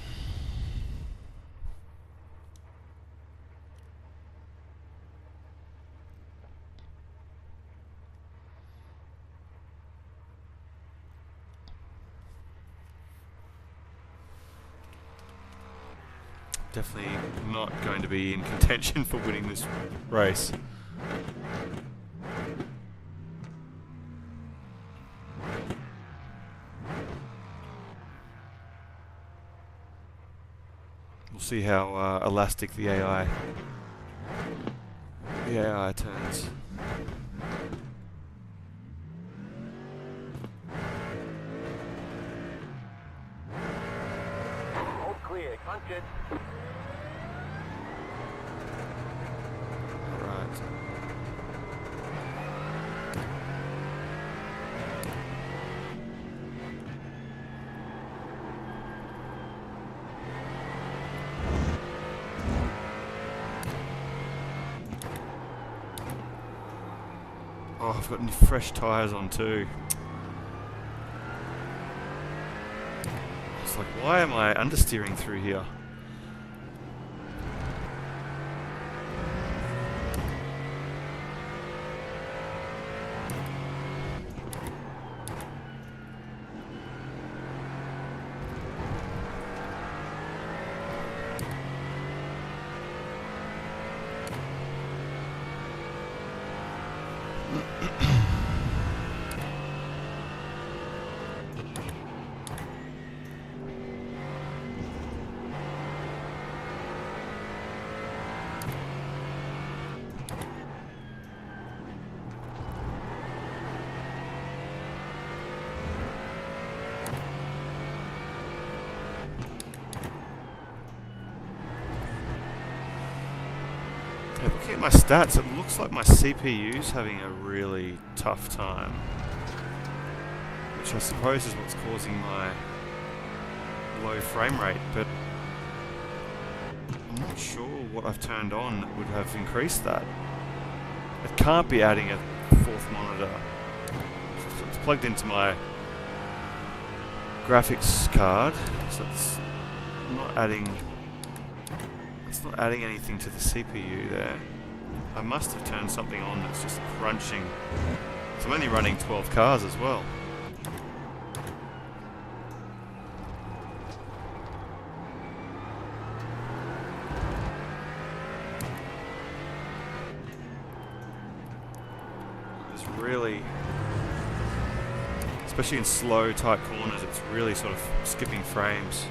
Definitely not going to be in contention for winning this race. We'll see how elastic the AI turns. All clear. Punch it. Right. Oh, I've got new fresh tyres on too. It's like, why am I understeering through here? Looking at my stats, it looks like my CPU's having a really tough time, which I suppose is what's causing my low frame rate, but I'm not sure what I've turned on that would have increased that. It can't be adding a fourth monitor. It's plugged into my graphics card, so it's not adding anything to the CPU there. I must have turned something on that's just crunching. So I'm only running 12 cars as well. It's really, especially in slow, tight corners, it's really sort of skipping frames.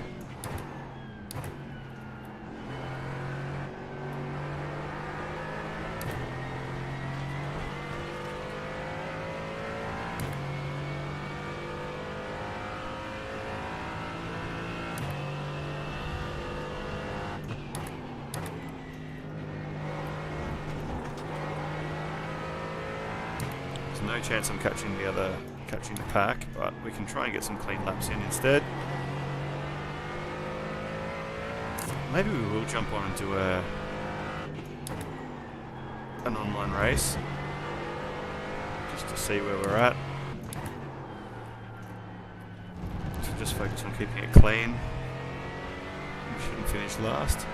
No chance I'm catching the pack, but we can try and get some clean laps in instead. Maybe we will jump on and do an online race, just to see where we're at. So just focus on keeping it clean. We shouldn't finish last.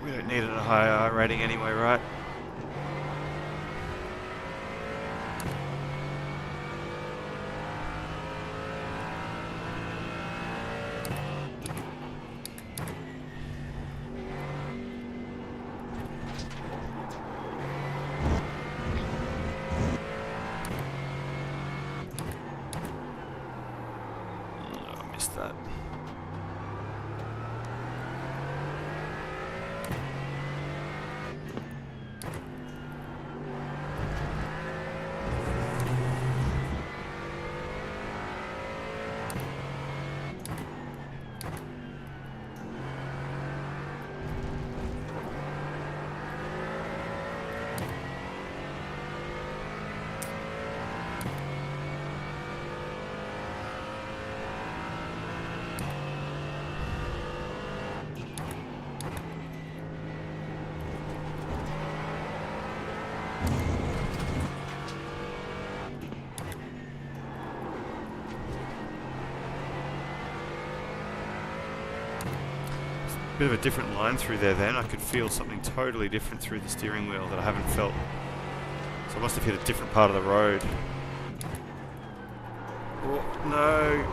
We don't need a high rating anyway, right? Oh, I missed that. Bit of a different line through there then. I could feel something totally different through the steering wheel that I haven't felt. So I must have hit a different part of the road. Oh, no.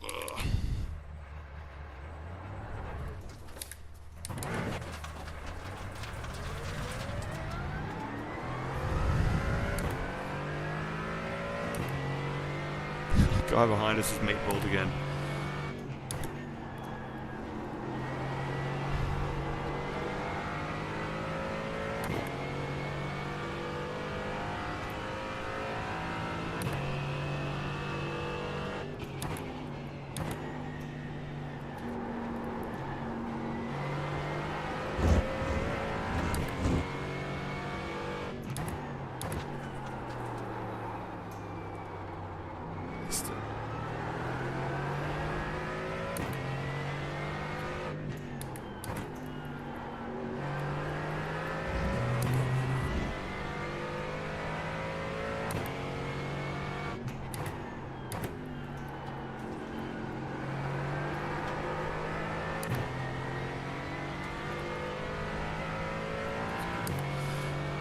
Ugh. The guy behind us is meatballed again.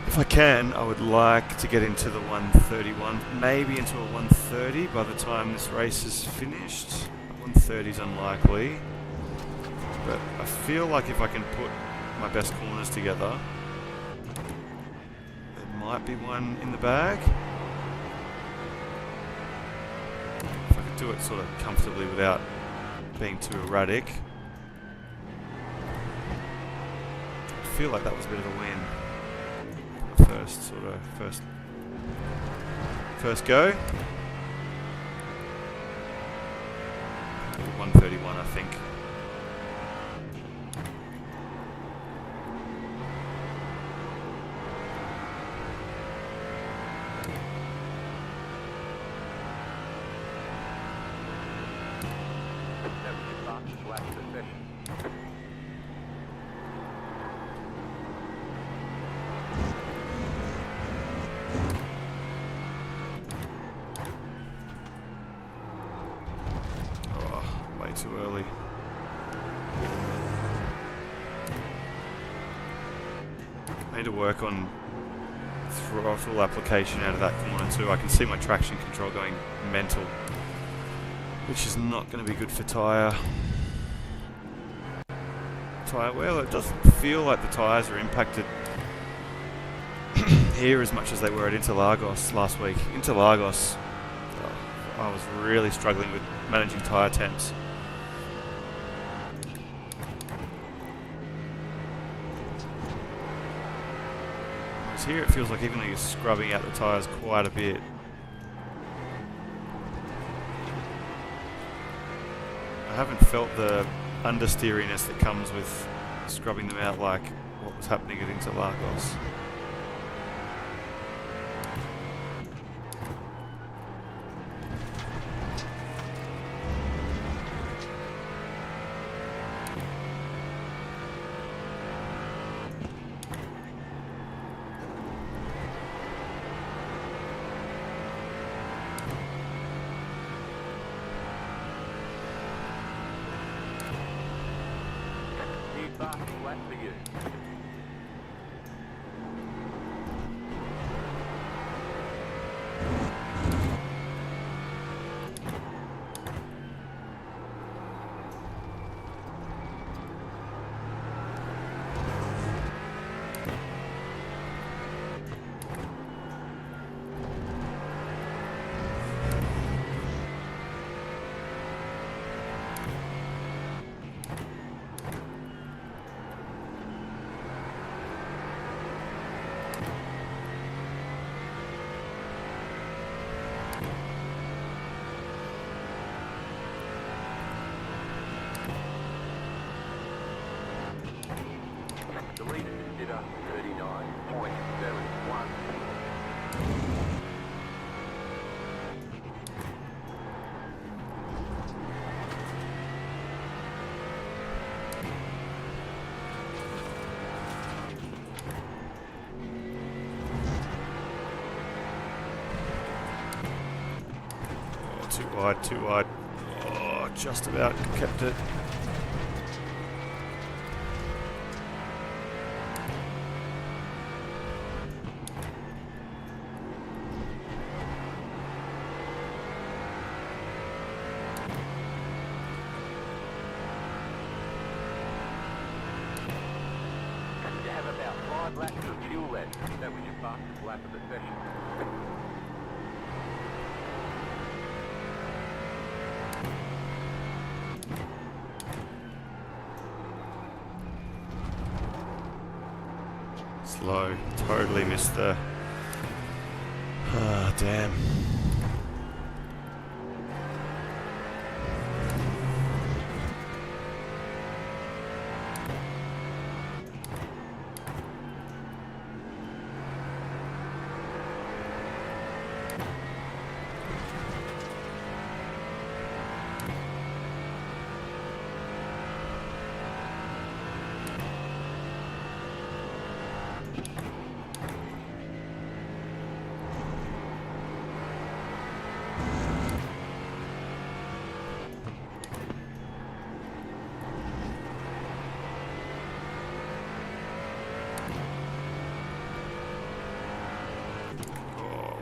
If I can, I would like to get into the 131, maybe into a 130 by the time this race is finished. 130 is unlikely, but I feel like if I can put my best corners together, there might be one in the bag. If I could do it sort of comfortably without being too erratic. I feel like that was a bit of a win. First go. 131, I think. That was your fastest lap of the session. Oh, way too early. I need to work on throttle application out of that corner too. I can see my traction control going mental, which is not going to be good for tyre wear. It doesn't feel like the tyres are impacted here as much as they were at Interlagos last week. Interlagos, I was really struggling with managing tyre temps. Whereas here it feels like even though you're scrubbing out the tyres quite a bit, I haven't felt the understeeriness that comes with scrubbing them out like what was happening at Interlagos. Fastest lap for you. The leader did a 39.71. Oh, too wide, too wide. Oh, just about kept it. You have about 5 laps of fuel left. That was your fastest lap of the session. Slow. Totally missed the... Ah, damn.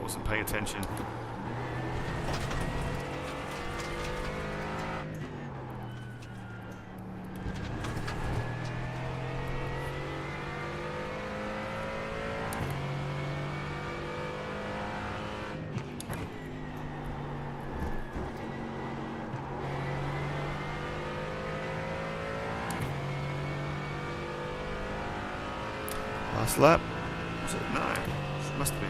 Wasn't paying attention. Last lap? Was it? No. It must be.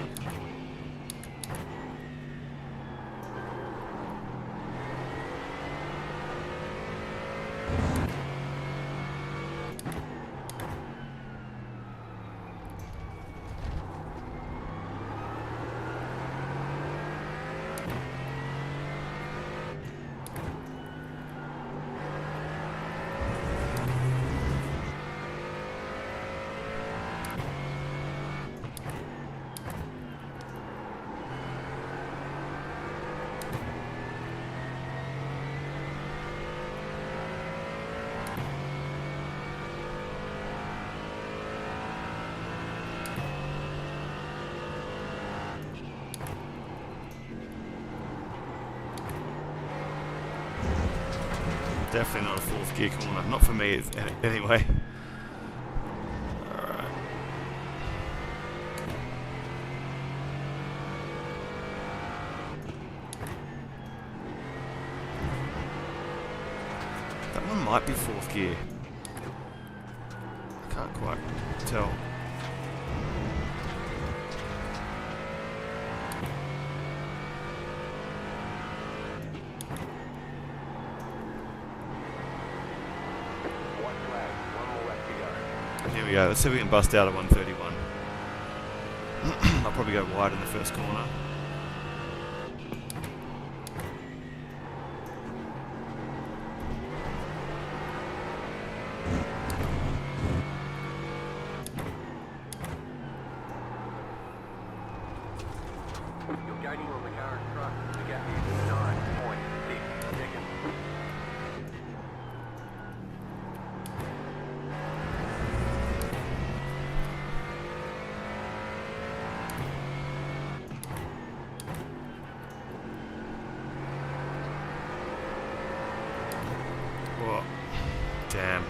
Definitely not a fourth gear corner. Not for me, anyway. Alright. That one might be fourth gear. I can't quite tell. Here we go, let's see if we can bust out a 131. I'll probably go wide in the first corner. You're gaining on the current truck. The gap is 9.6 seconds. Whoa. Damn.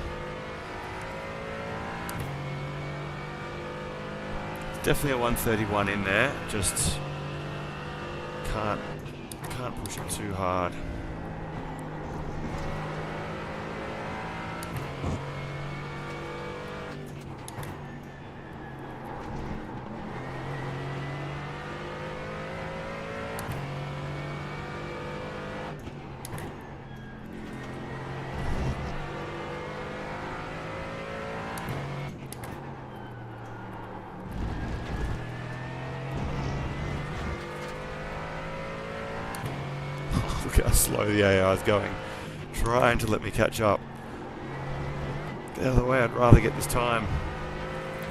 Definitely a 131 in there, just can't push it too hard. Look at how slow the AI is going. Trying to let me catch up. Get out of the way, I'd rather get this time.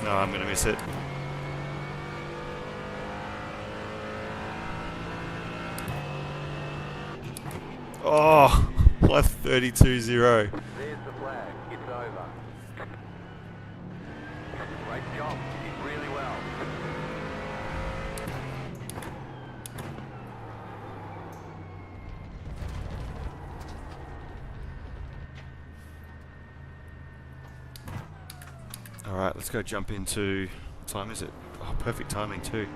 No, I'm going to miss it. Oh, 132.0. There's the flag. It's over. Great job. You did really well. Alright, let's go jump into... What time is it? Oh, perfect timing too.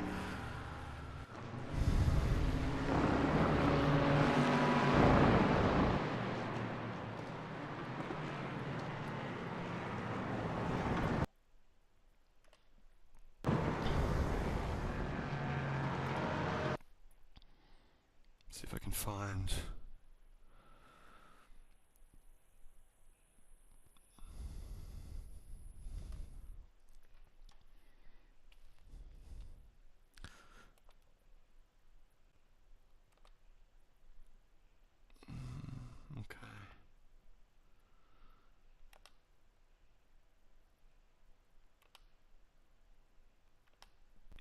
See if I can find... Okay.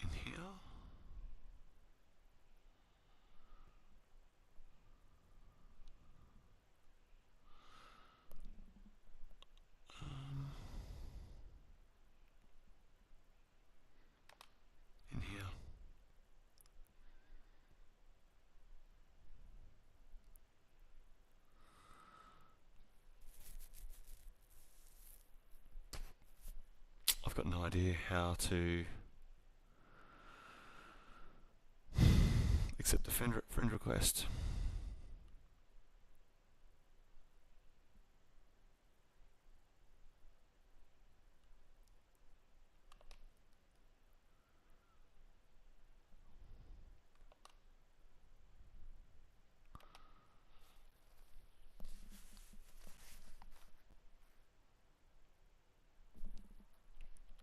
In here? In here. I've got no idea how to accept the friend request.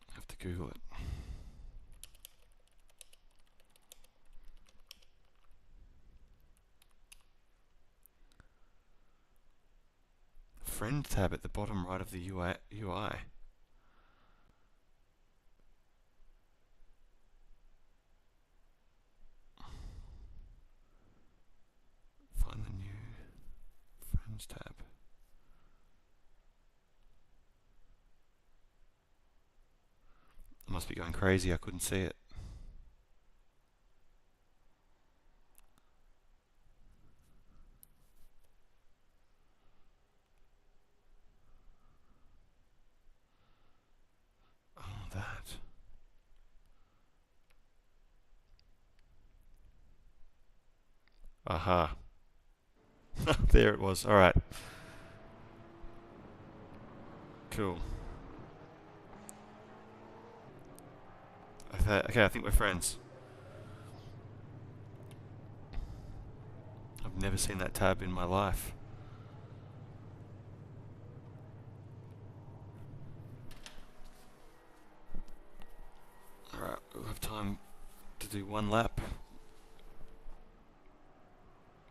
I have to Google it. Friend tab at the bottom right of the UI. Find the new Friends tab. I must be going crazy, I couldn't see it. Aha. There it was. Alright. Cool. Okay, I think we're friends. I've never seen that tab in my life. Alright, we'll have time to do one lap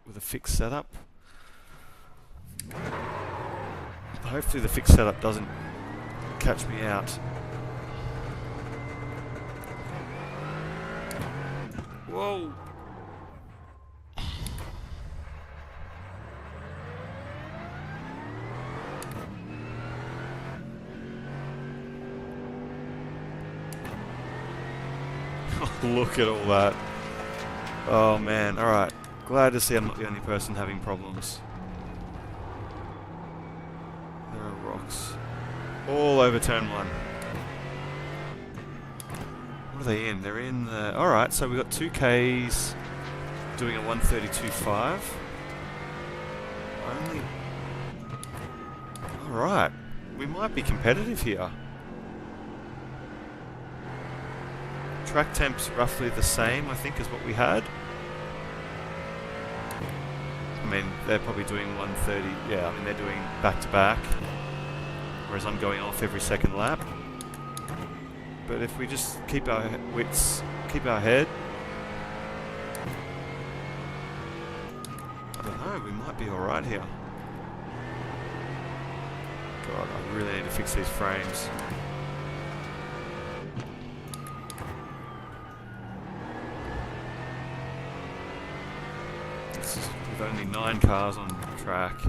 with a fixed setup. Hopefully the fixed setup doesn't catch me out. Whoa! Look at all that. Oh man, alright. Glad to see I'm not the only person having problems. There are rocks all over turn 1. What are they in? They're in the... Alright, so we've got 2Ks doing a 132.5. Only... Alright. We might be competitive here. Track temp's roughly the same, I think, as what we had. I mean, they're probably doing 130. Yeah, I mean, they're doing back-to-back. Whereas I'm going off every second lap. But if we just keep our wits, keep our head... I don't know, we might be alright here. God, I really need to fix these frames. With only 9 cars on track.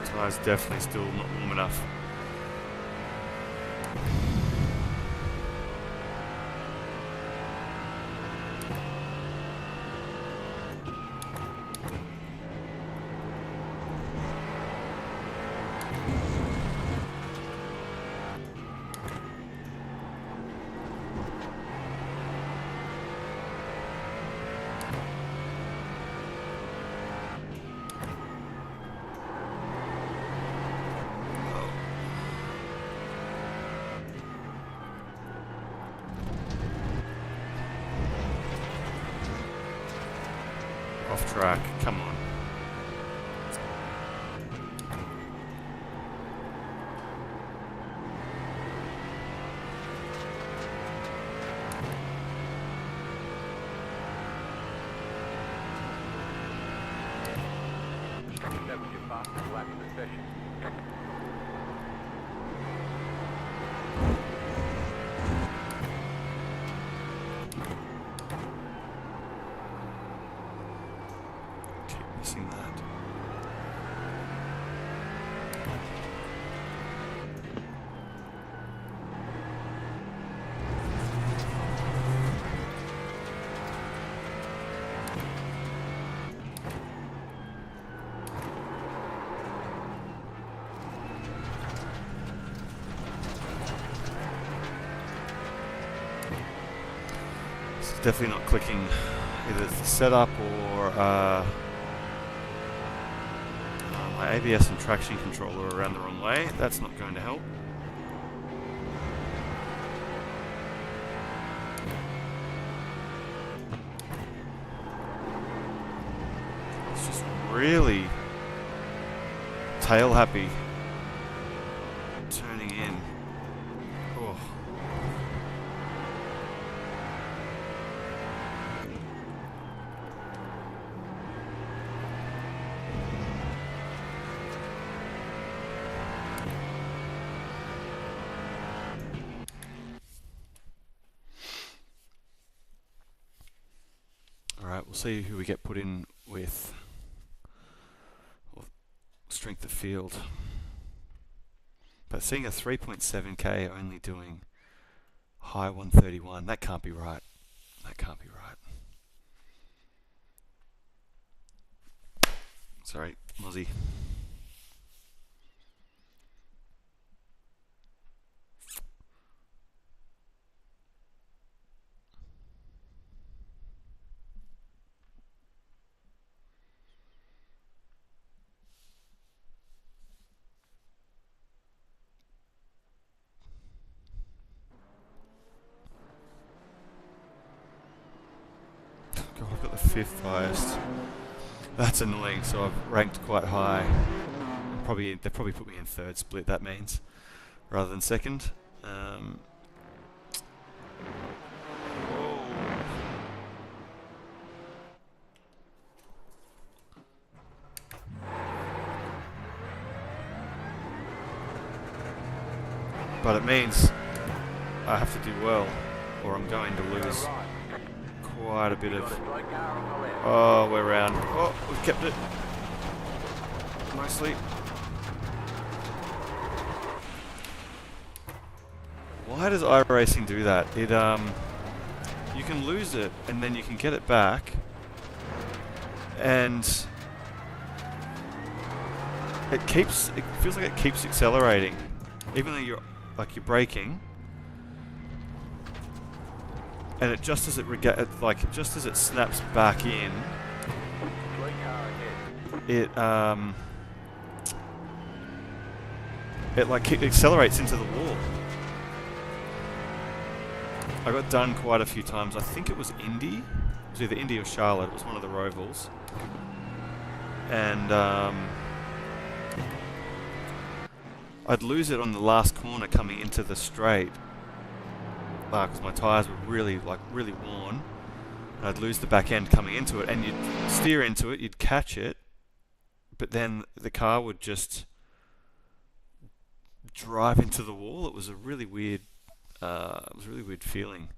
Tire's definitely still not warm enough. Off track, come on. That was your fastest lap of the session. Keep missing that. This is definitely not clicking. Either the setup or my ABS and traction controller are around the wrong way. That's not going to help. It's just really tail happy. Turning in. Oh. Alright, we'll see who we get put in with strength of field. But seeing a 3.7k only doing high 131, that can't be right. That can't be right. Sorry, Mozzie. God, I've got the 5th highest. That's annoying, so I've ranked quite high. They probably put me in 3rd split, that means, rather than 2nd. Whoa. But it means I have to do well, or I'm going to lose quite a bit of... Oh, we're around. Oh, we've kept it. Mostly. Why does iRacing do that? It you can lose it and then you can get it back, and it feels like it keeps accelerating, even though you're braking. And it just as just as it snaps back in, it accelerates into the wall. I got done quite a few times. I think it was Indy. It was either Indy or Charlotte. It was one of the Rovals. And I'd lose it on the last corner coming into the straight, because my tyres were really worn. And I'd lose the back end coming into it, and you'd steer into it, you'd catch it, but then the car would just drive into the wall. It was a really weird feeling.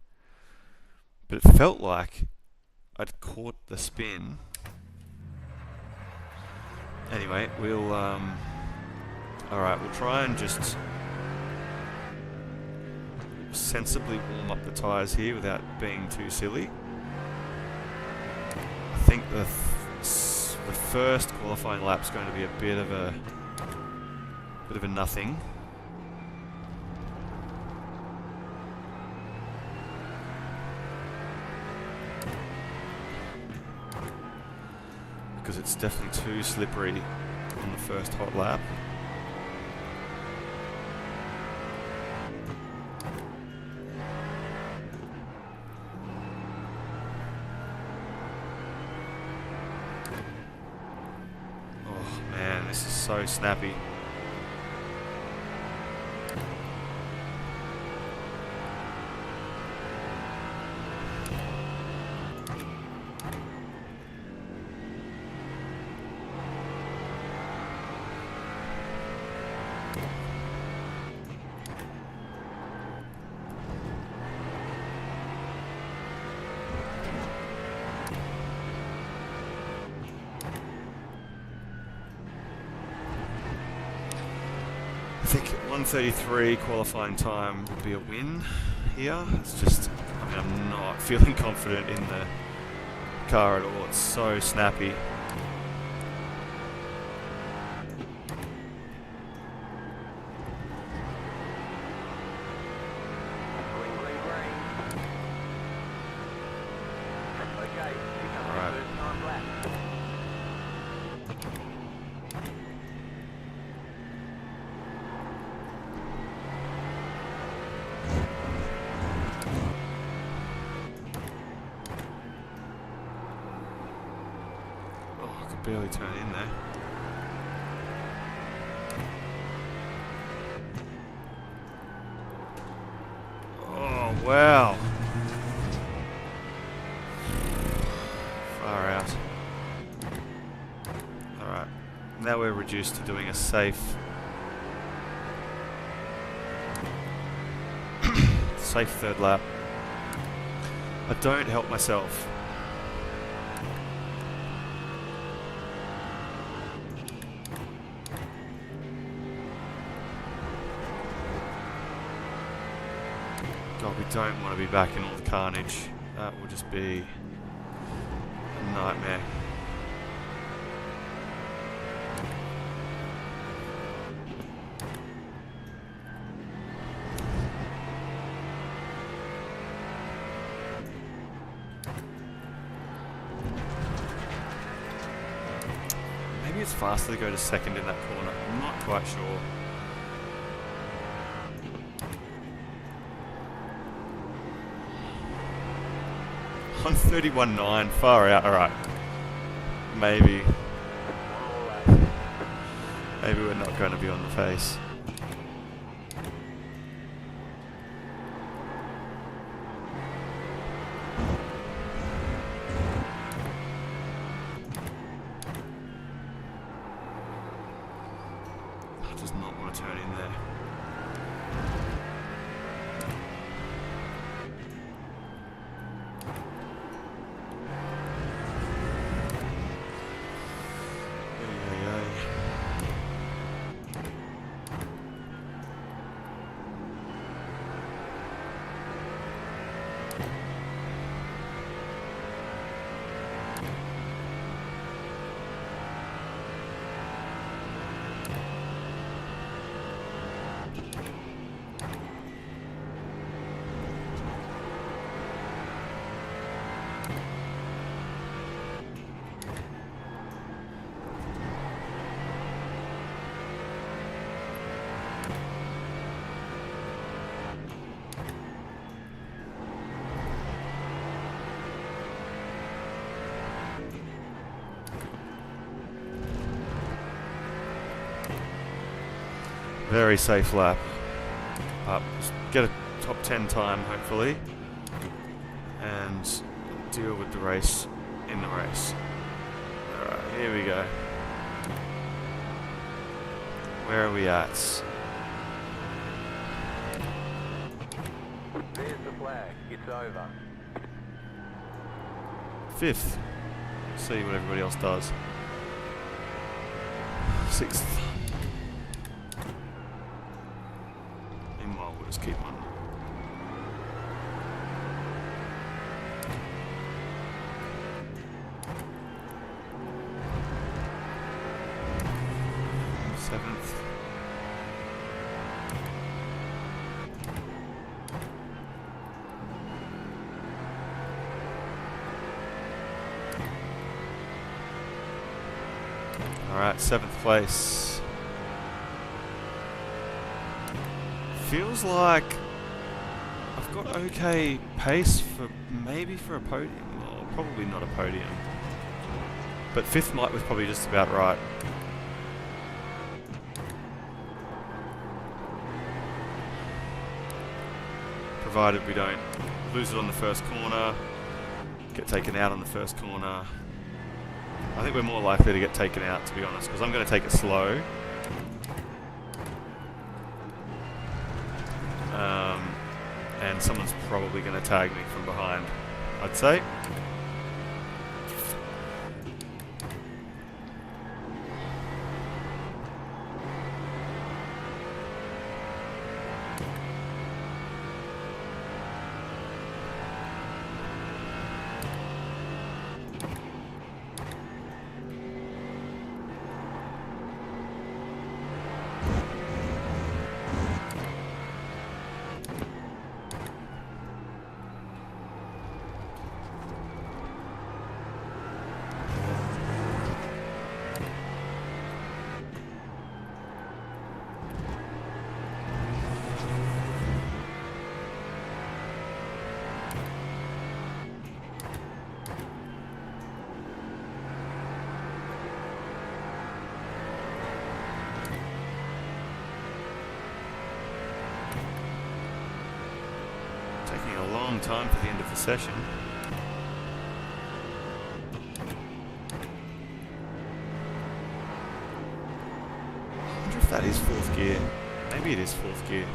But it felt like I'd caught the spin. Anyway, we'll alright, we'll try and just sensibly warm up the tyres here without being too silly. I think the first qualifying lap's going to be a bit of a nothing. Because it's definitely too slippery on the first hot lap. Oh man, this is so snappy. I think 1:33 qualifying time would be a win here. It's just, I mean, I'm not feeling confident in the car at all. It's so snappy. Barely turn in there. Wow. Far out. Alright. Now we're reduced to doing a safe third lap. I don't help myself. God, we don't want to be back in all the carnage. That will just be a nightmare. Maybe it's faster to go to second in that corner. I'm not quite sure. On 31.9, far out. Alright. Maybe. Maybe we're not going to be on the pace. I does not want to turn in there. Very safe lap. Just get a top 10 time, hopefully, and deal with the race in the race. Alright, here we go. Where are we at? There's the flag. It's over. 5th. See what everybody else does. 6th. Meanwhile, we'll just keep on. Seventh. Alright, 7th place. Feels like I've got okay pace for maybe for a podium. Well, probably not a podium. But 5th might was probably just about right. Provided we don't lose it on the first corner, get taken out on the first corner. I think we're more likely to get taken out, to be honest, because I'm going to take it slow. And someone's probably going to tag me from behind, I'd say. long time for the end of the session. I wonder if that is 4th gear. Maybe it is 4th gear.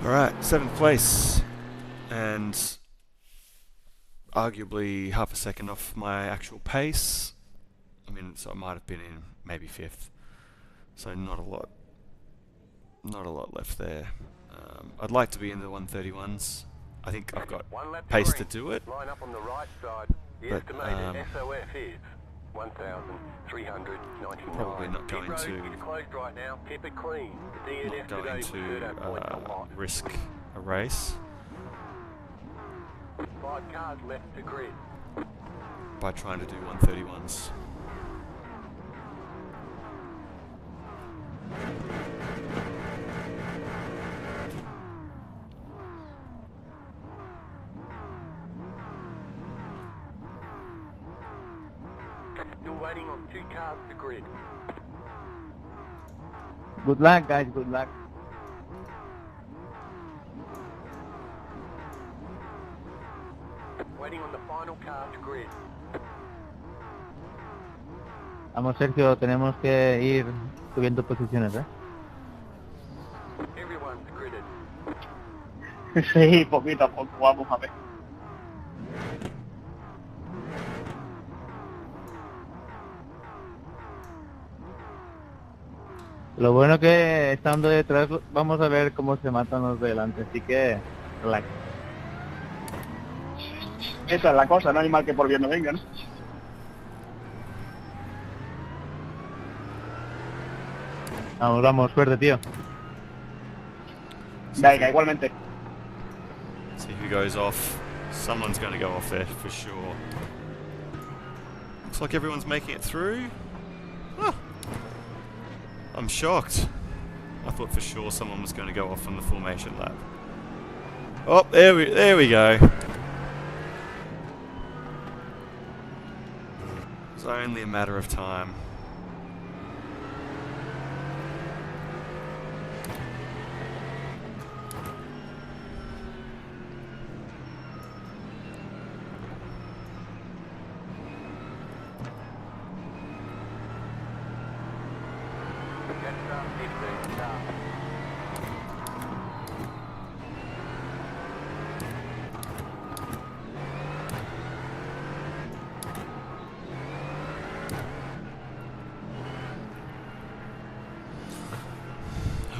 Alright, 7th place, and arguably half a second off my actual pace. I mean, so I might have been in maybe 5th, so not a lot left there. I'd like to be in the 131s. I think I've got pace to do it, Line up on the right side. The but estimated SOF is 1,399. probably not going Pit to road is closed right now. Keep it clean. The DNF not going today was 13 points a lot. to risk a race 5 cars left to grid. by trying to do 131s. Still waiting on 2 cars to grid. Good luck, guys. Good luck. Waiting on the final car to grid. Vamos, Sergio, tenemos que ir subiendo posiciones, ¿eh? Everyone's gridded. Sí, poquito a poco, vamos a ver. Lo bueno que estando detrás vamos a ver cómo se matan los de delante, así que relax. Esa es la cosa, no hay mal que por bien no vengan. Vamos, vamos, suerte, tío. Venga, igualmente. See who goes off. Someone's going to go off there for sure. Looks like everyone's making it through. Huh. I'm shocked. I thought for sure someone was going to go off on the formation lap. Oh, there we go. It's only a matter of time.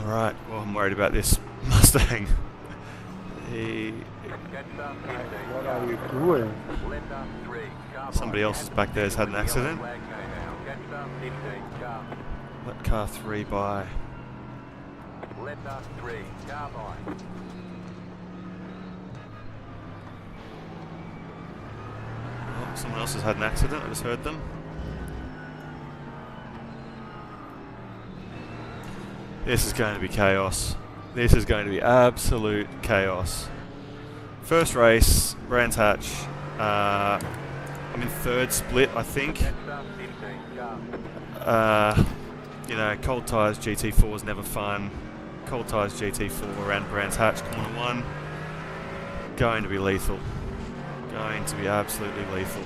Alright, well I'm worried about this Mustang. What are you doing? Somebody else back there has had an accident. Let car 3 by. Left up 3, car by. Oh, someone else has had an accident, I just heard them. This is going to be chaos. This is going to be absolute chaos. First race, Brands Hatch. I'm in 3rd split, I think. You know, cold tyres GT4 is never fun. Cold tyres GT4 around Brands Hatch, corner 1. Going to be lethal. Going to be absolutely lethal.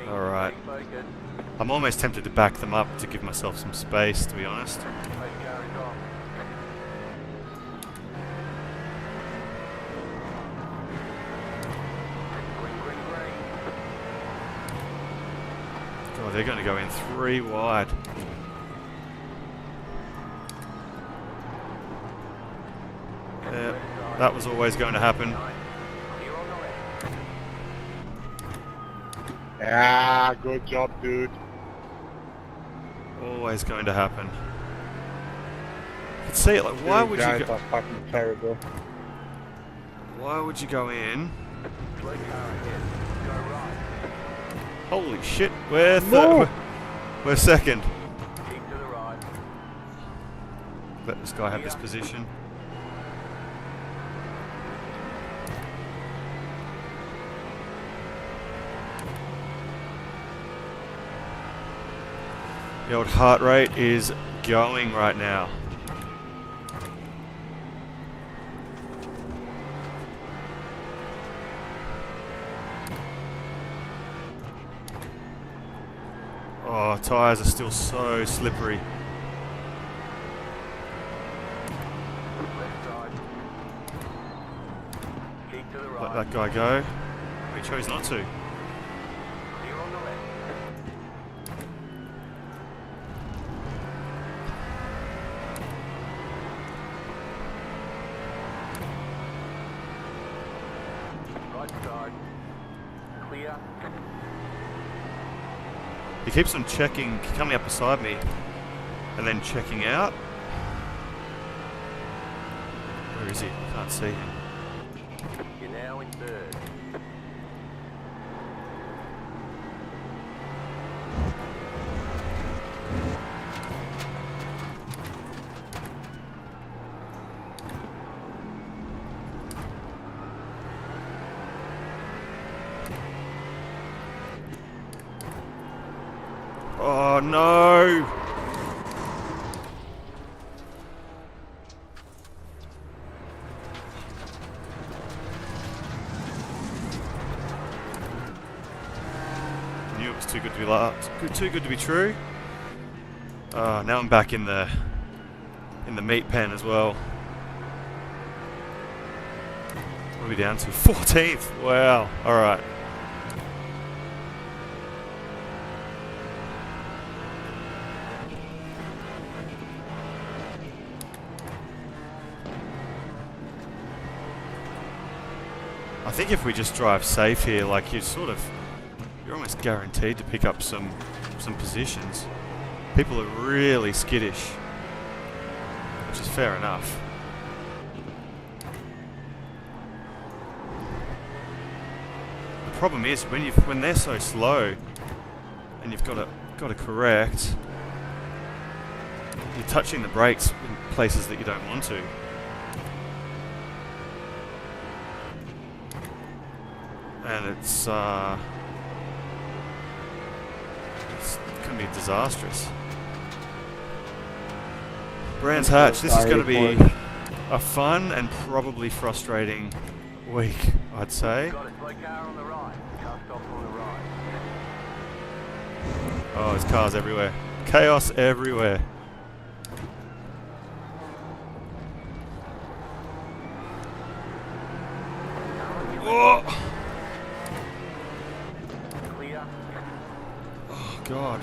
Alright. I'm almost tempted to back them up to give myself some space, to be honest. God, they're going to go in 3 wide. Yeah, that was always going to happen. Ah, good job, dude. Always going to happen. could see it. Like, why These would you guys go? are fucking terrible. Why would you go in? Slow car ahead. Go right. Holy shit! We're No! we're second. Keep to the right. Let this guy have this position. The old heart rate is going right now. Oh, tyres are still so slippery. Left side. Keep to the Let right. that guy go. He chose not to. Clear on the left. Right side. Clear. He keeps on checking, coming up beside me, and then checking out. Where is he? I can't see him. You're now in third. Oh no! Knew it was too good to be too good to be true. Now I'm back in the meat pen as well. What are we down to? 14th. Wow. All right. I think if we just drive safe here, like you're almost guaranteed to pick up some positions. People are really skittish, which is fair enough. The problem is when they're so slow, and you've got to correct, you're touching the brakes in places that you don't want to. And it's going to be disastrous. Brands Hatch, this is going to be a fun and probably frustrating week, I'd say. Got a slow car on the right. Car stop on the right. Oh, there's cars everywhere. Chaos everywhere. Oh! Clear. Oh, God.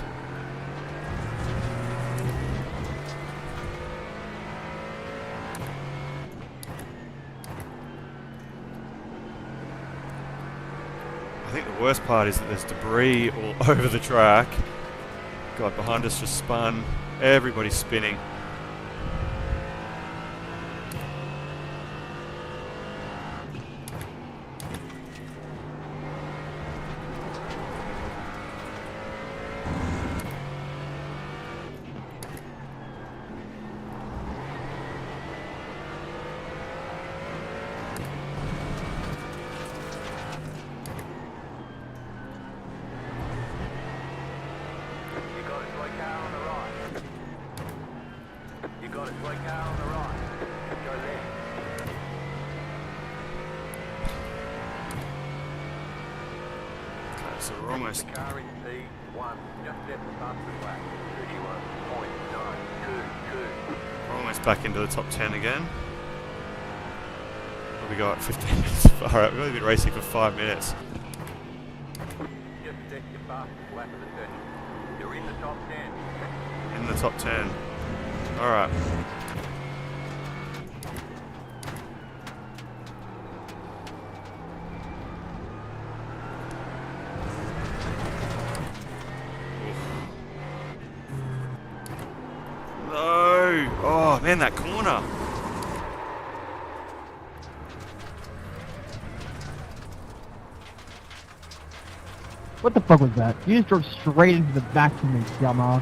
I think the worst part is that there's debris all over the track. God, behind us just spun. Everybody's spinning. You got a slow car on the right. You got a slow car on the right. Go left. Okay, so we're almost The car in P1. Just left the bus the flat. 31.922. we're almost back into the top 10 again. What we got? 15 minutes. Alright, we've only been racing for 5 minutes. Just set your bus lap of the session. You're in the top 10. In the top 10. Alright. No! Oh Man, that corner. What the fuck was that? You just drove straight into the back of me, dumbass.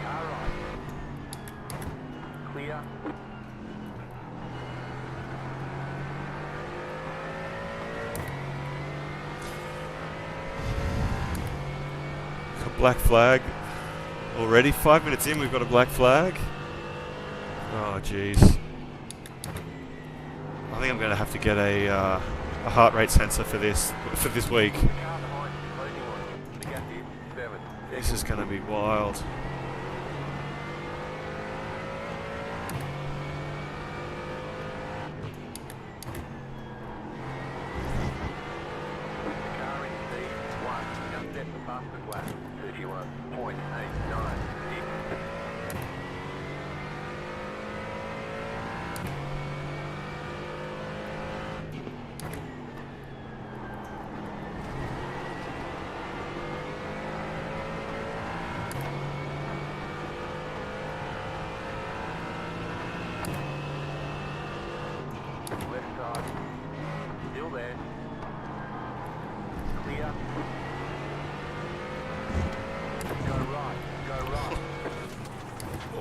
Car right. Clear. A black flag. Already 5 minutes in, we've got a black flag. Oh, jeez. I think I'm going to have to get a heart rate sensor for this week. The car behind is closing on you. The gap is 7 This is going to be wild. The car in P1 just set the fastest lap. 31.896. Left side. Still there. Clear. Go right. Go right.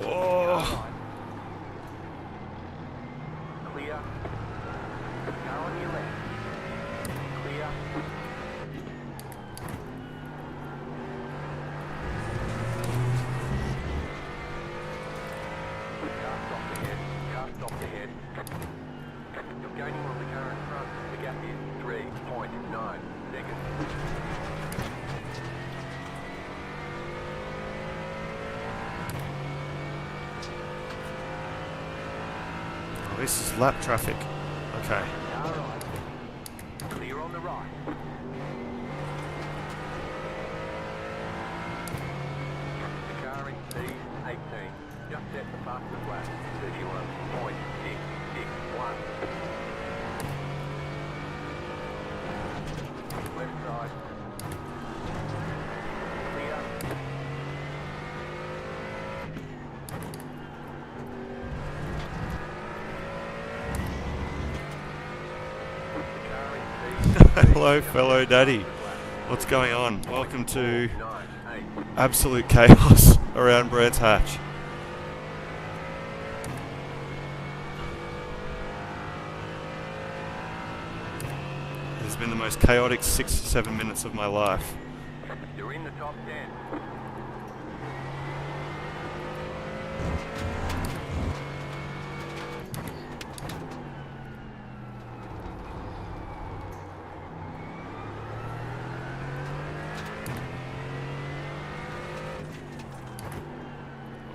Oh, Right. Clear. Go on your left. Clear. Car stopped ahead. Car stopped ahead. You're gaining on the car in front. The gap is 3.9 seconds. this is lap traffic. Okay. Car right. Clear on the right. The car in P18 just set the fastest lap. 31.661. Left side. Clear. The car in P Hello, fellow daddy. What's going on? Welcome to 9.8. absolute chaos around Brands Hatch. It's been the most chaotic 6 to 7 minutes of my life. You're in the top 10.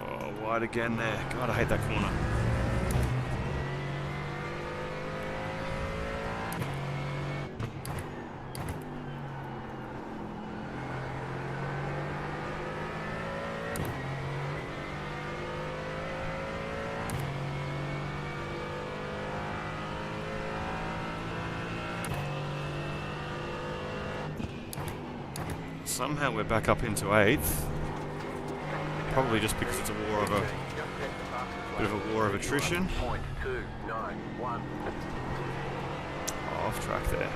Oh, wide again there. God, I hate that corner. Somehow we're back up into 8th. Probably just because it's a war of a bit of a war of attrition. 0.291. Oh, off track there.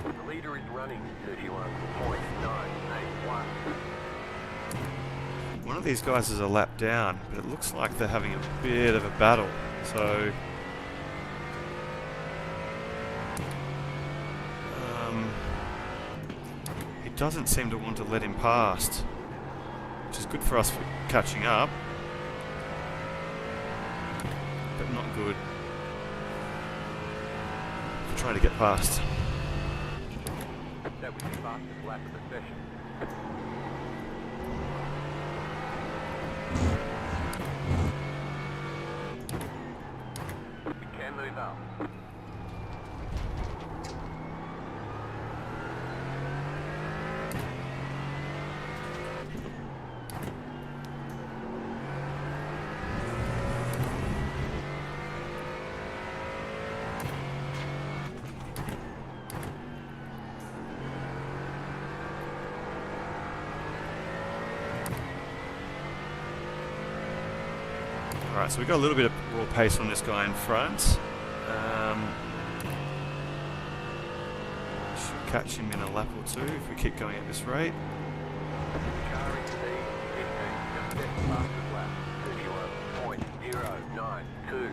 The leader is running 31.981. One of these guys is a lap down, but it looks like they're having a bit of a battle. So he doesn't seem to want to let him past, which is good for us for catching up, but not good for trying to get past. That was the fastest lap of the session. We can move up. Alright, so we've got a little bit of raw pace on this guy in front. Should catch him in a lap or two if we keep going at this rate. Car exceeds 15, just set the fastest lap, 31.092.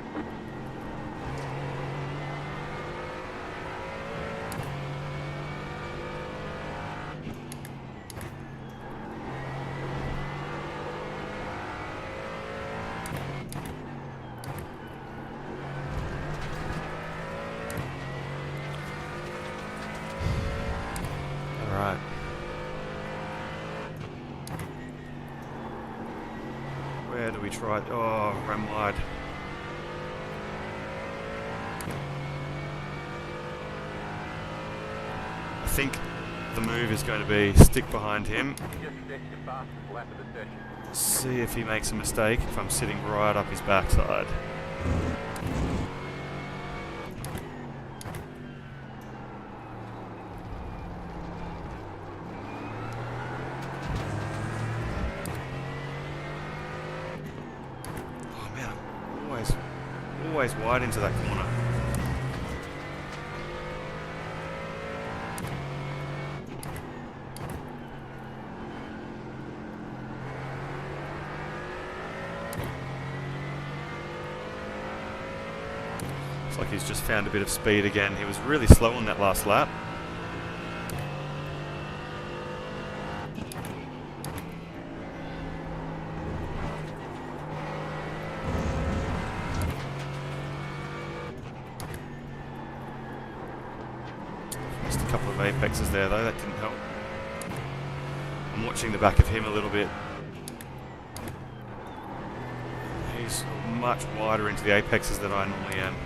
Alright. Where do we try? Oh, ran wide. I think the move is going to be stick behind him, Just set your fastest lap of the session. see if he makes a mistake if I'm sitting right up his backside. Oh man, I'm always wide into that corner. Looks like he's just found a bit of speed again. He was really slow on that last lap. Missed a couple of apexes there though, that didn't help. I'm watching the back of him a little bit. He's much wider into the apexes than I normally am.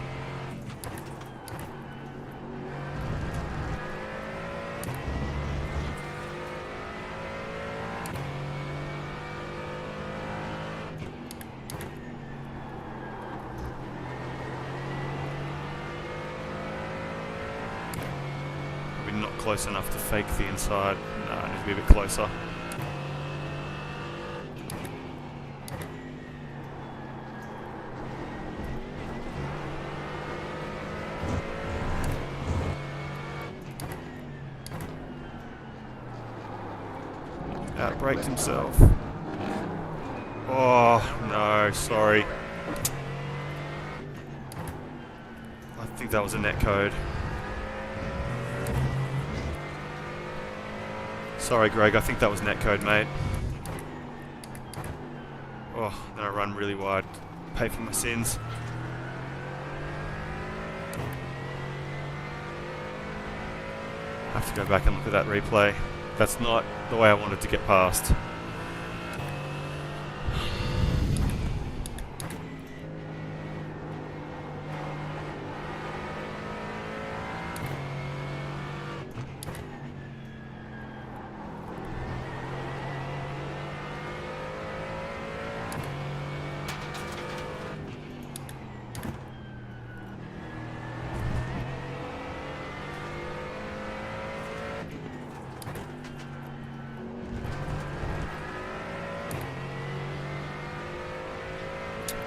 Probably not close enough to fake the inside. No, I need to be a bit closer. Outbraked himself. Oh, no, sorry. I think that was a net code. Sorry, Greg, I think that was net code, mate. Oh, then I run really wide. Pay for my sins. Have to go back and look at that replay. That's not the way I wanted to get past.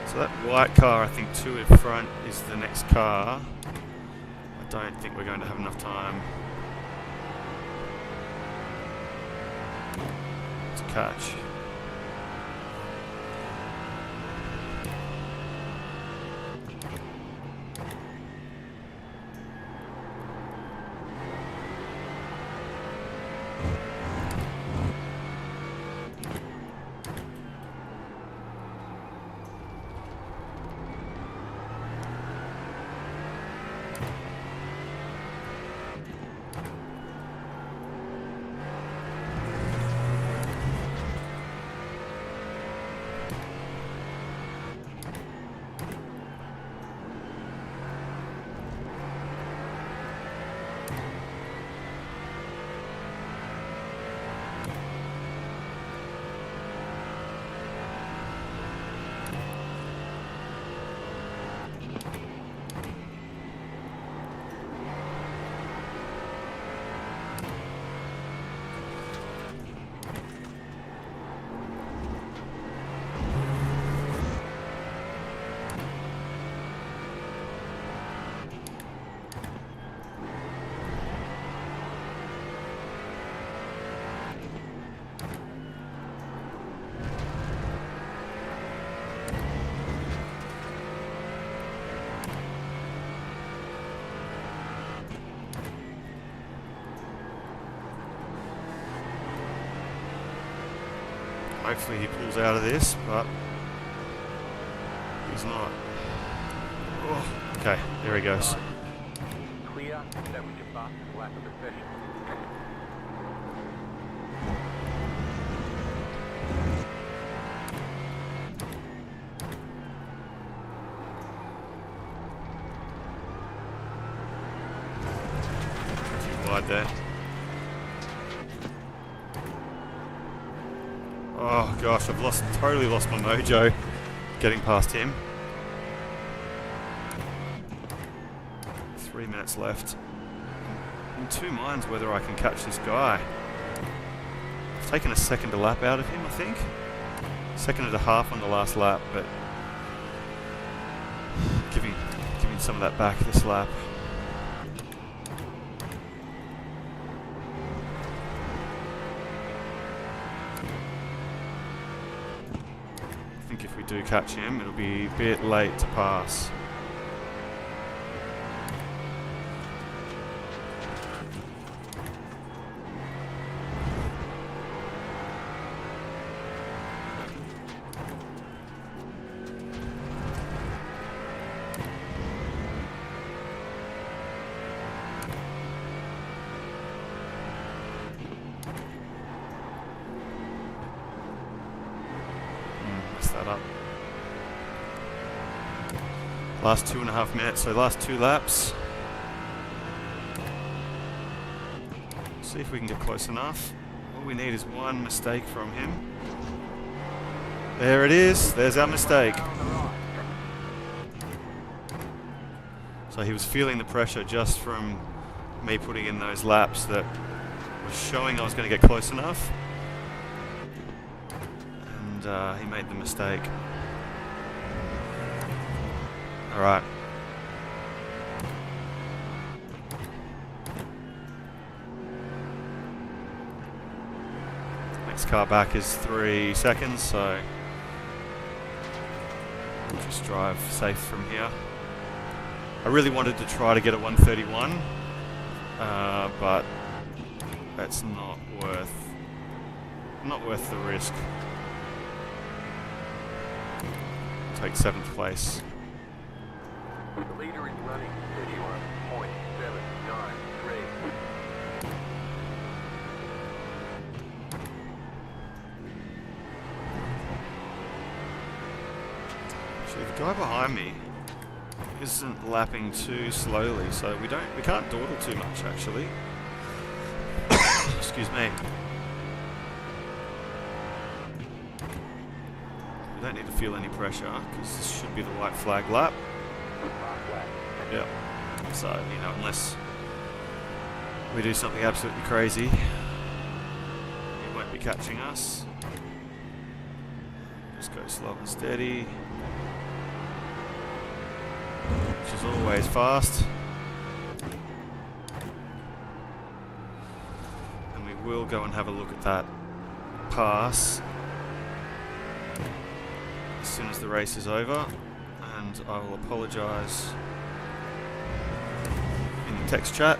So that white car, I think two in front, is the next car. I don't think we're going to have enough time to catch. Hopefully he pulls out of this, but he's not. Oh, okay, there he goes. Clear. That was your fastest lap of the session. Too wide there. Oh gosh, I've totally lost my mojo getting past him. 3 minutes left. I'm in two minds whether I can catch this guy. I've taken a second a lap out of him, I think. Second and a half on the last lap, but giving some of that back this lap. I think if we do catch him, it'll be a bit late to pass. That up. Last 2.5 minutes, so last 2 laps. See if we can get close enough. All we need is one mistake from him. There it is, there's our mistake. So he was feeling the pressure just from me putting in those laps that was showing I was going to get close enough. He made the mistake. Alright. Next car back is 3 seconds, so we'll just drive safe from here. I really wanted to try to get a 131, but that's not worth the risk. Take 7th place. The leader is running 31.793. Actually, the guy behind me isn't lapping too slowly, so we can't dawdle too much actually. Excuse me. We don't need to feel any pressure because this should be the white flag lap. Yep. So, you know, unless we do something absolutely crazy, he won't be catching us. Just go slow and steady, which is always fast. And we will go and have a look at that pass as soon as the race is over, and I will apologise in the text chat.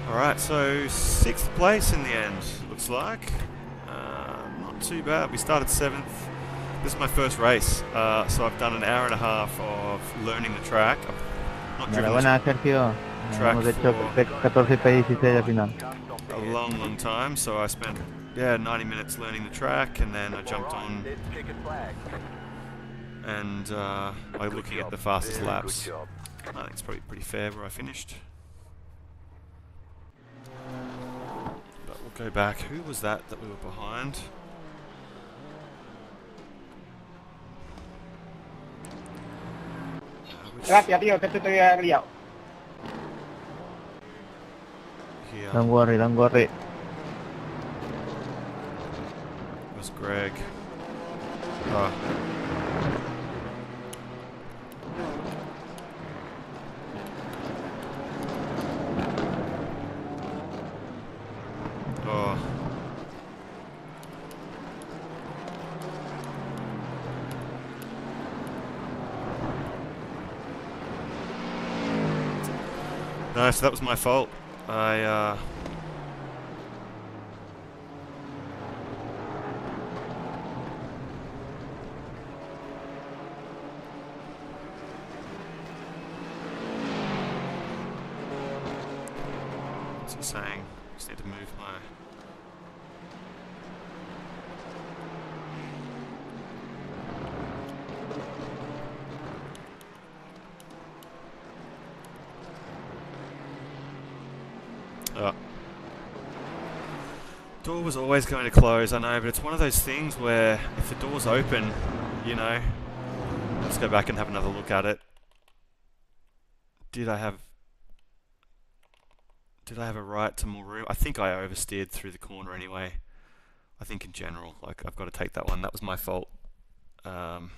Alright, so 6th place in the end, looks like. Not too bad. We started 7th. This is my first race, so I've done an hour and a half of learning the track. I've not driven Enhorabuena, Sergio. track Hemos hecho for 14 P16 al final. a long time, so I spent 90 minutes learning the track, and then I jumped on and by looking at the fastest laps. I think it's probably pretty fair where I finished. Go back. Who was that we were behind? Gracias, tío, que te estoy liado. Here Don't worry, don't worry. was Greg. Oh. Oh. No, so that was my fault. What's it saying? Just need to move my... Door was always going to close, I know, but it's one of those things where if the door's open, you know, let's go back and have another look at it. Did I have a right to more room? I think I oversteered through the corner anyway. I think in general, like, I've got to take that one. That was my fault. Rear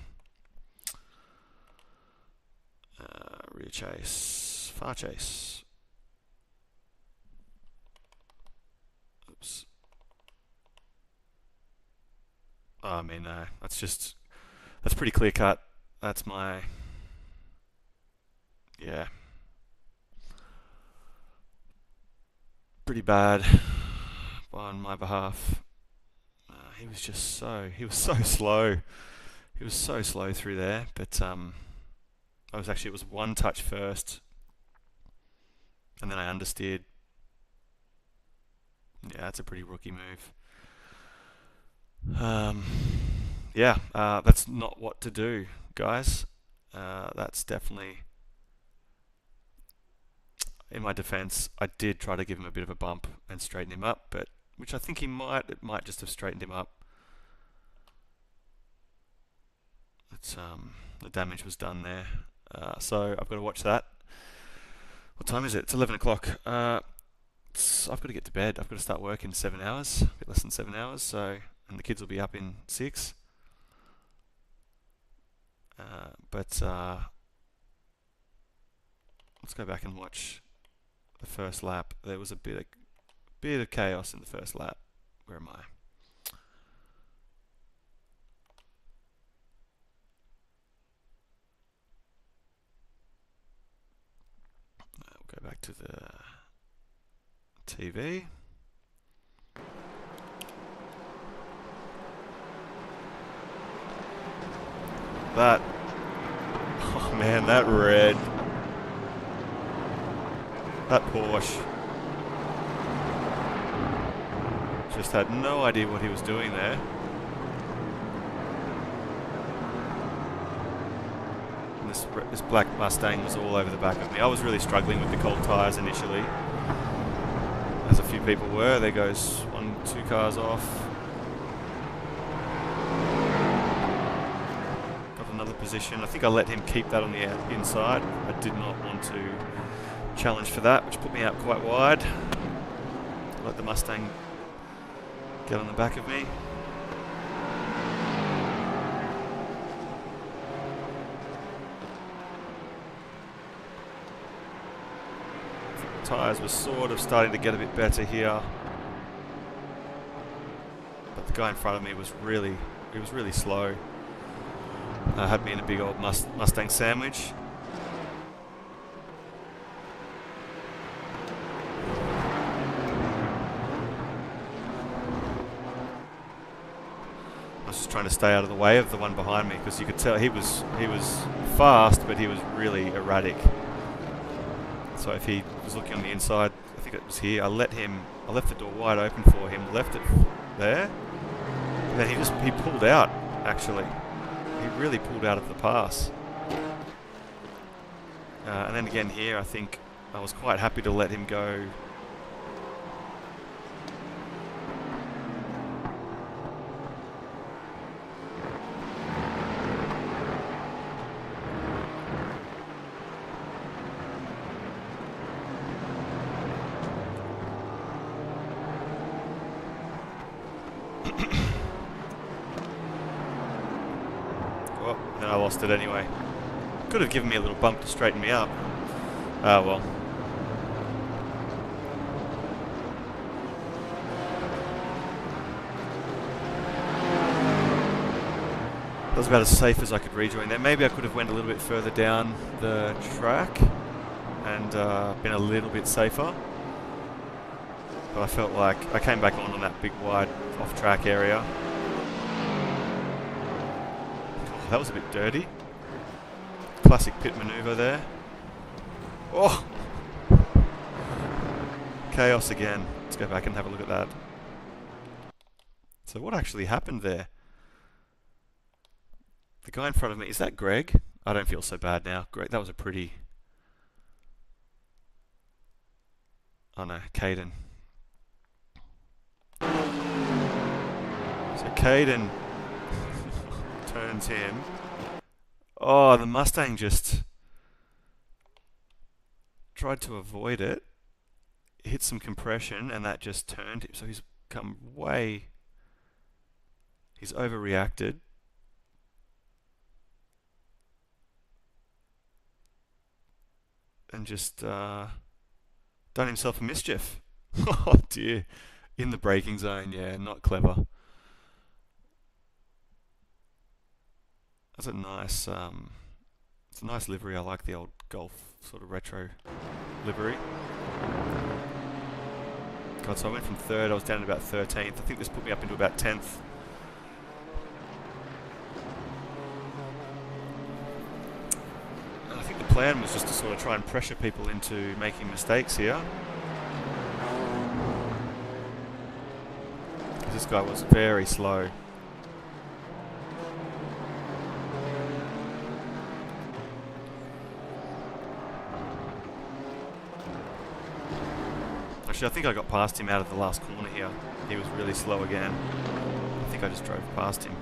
chase, far chase. Oops. Oh, I mean, that's pretty clear cut. That's my, yeah. Pretty bad on my behalf. He was so slow. He was so slow through there, but it was one touch first, and then I understeered. Yeah, that's a pretty rookie move. Yeah, that's not what to do, guys. That's definitely... In my defense, I did try to give him a bit of a bump and straighten him up, but which I think it might just have straightened him up. It's the damage was done there. So I've got to watch that. What time is it? It's 11 o'clock. I've got to get to bed. I've got to start work in 7 hours, a bit less than 7 hours, so, and the kids will be up in 6. But let's go back and watch the first lap. There was a bit of chaos in the first lap. Where am I? We'll go back to the TV. That, oh man, that red. That Porsche just had no idea what he was doing there. And this black Mustang was all over the back of me. I was really struggling with the cold tyres initially, as a few people were. There goes 2 cars off. Got another position. I think I let him keep that on the inside. I did not want to challenge for that, which put me out quite wide. Let the Mustang get on the back of me. The tyres were sort of starting to get a bit better here, but the guy in front of me was really slow. Had me in a big old Mustang sandwich. Trying to stay out of the way of the one behind me, because you could tell he was fast, but he was really erratic. So if he was looking on the inside, I think it was here, I left the door wide open for him, left it there, and then he pulled out, actually. He really pulled out of the pass. And then again here, I think I was quite happy to let him go Oh, and I lost it anyway. Could have given me a little bump to straighten me up. Ah, well. That was about as safe as I could rejoin there. Maybe I could have went a little bit further down the track and been a little bit safer. But I felt like I came back on that big wide off-track area. Oh, that was a bit dirty. Classic pit maneuver there. Oh! Chaos again. Let's go back and have a look at that. So what actually happened there? The guy in front of me, is that Greg? I don't feel so bad now. Greg, that was a pretty... Oh no, Caden. So Caden turns him. Oh, the Mustang just tried to avoid it. Hit some compression and that just turned him. So he's come way... He's overreacted. And just done himself a mischief. Oh dear. In the braking zone, yeah, not clever. That's a nice, it's a nice livery. I like the old Golf sort of retro livery. God, so I went from 3rd, I was down to about 13th. I think this put me up into about 10th. And I think the plan was just to sort of try and pressure people into making mistakes here. Because this guy was very slow. Actually, I think I got past him out of the last corner here. He was really slow again. I think I just drove past him.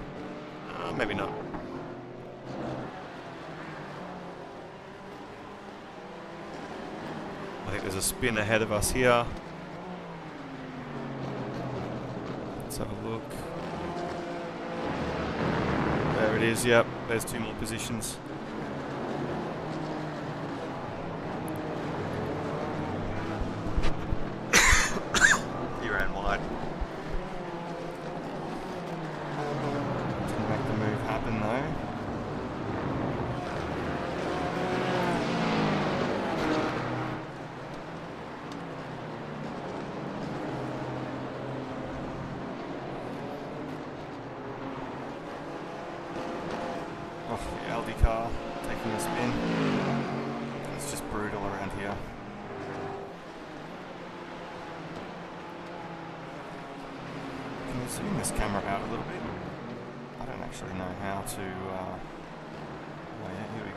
Maybe not. I think there's a spin ahead of us here. Let's have a look. There it is, yep. There's 2 more positions. He ran wide. Didn't make the move happen though. Oh, the Aldi car taking a spin. It's just brutal around here. Can you zoom this camera out a little bit? I don't actually know how to... Oh yeah, here we go.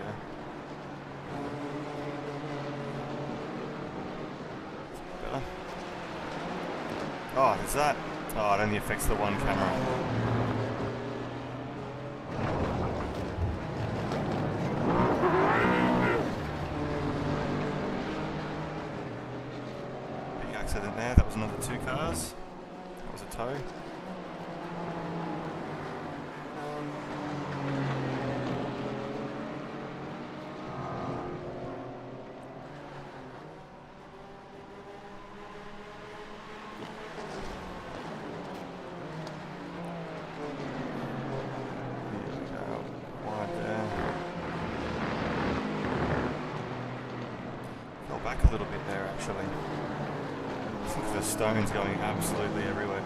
Better. Oh, is that? Oh, it only affects the one camera. Accident there, that was another 2 cars. That was a tow. Here we go, wide there. Fell back a little bit there actually. I think the stone's going absolutely everywhere.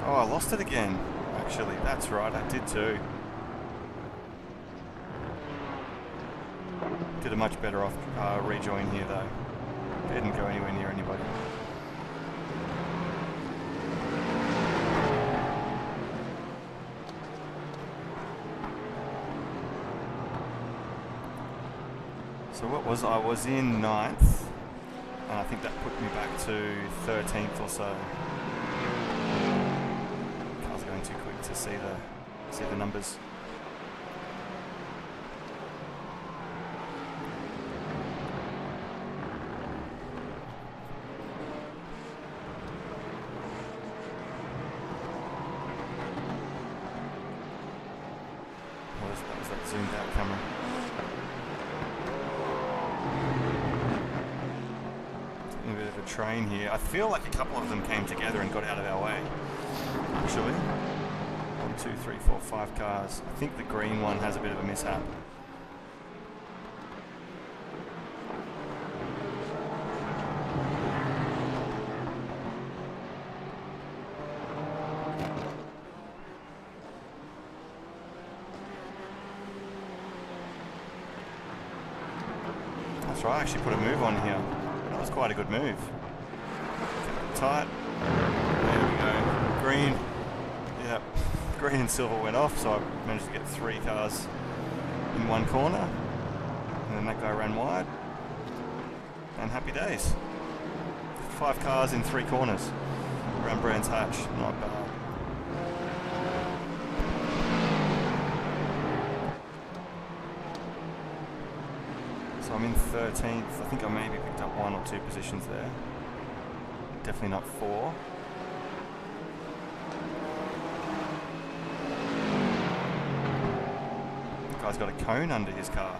Oh, I lost it again. Actually, that's right, I did too. Did a much better off rejoin here though. Didn't go anywhere near anybody. So what was I was in 9th, and I think that put me back to 13th or so. Car's going too quick to see the numbers. zoomed out camera. A bit of a train here. I feel like a couple of them came together and got out of our way. Actually, 1, 2, 3, 4, 5 cars. I think the green one has a bit of a mishap. That's right, I actually put a move on here. That was quite a good move. Kept it tight. There we go. Green. Yep. Green and silver went off, so I managed to get 3 cars in one corner. And then that guy ran wide. And happy days. 5 cars in 3 corners around Brands Hatch. Not bad. So I'm in 13th. I think I maybe picked up 1 or 2 positions there. Definitely not 4. The guy's got a cone under his car.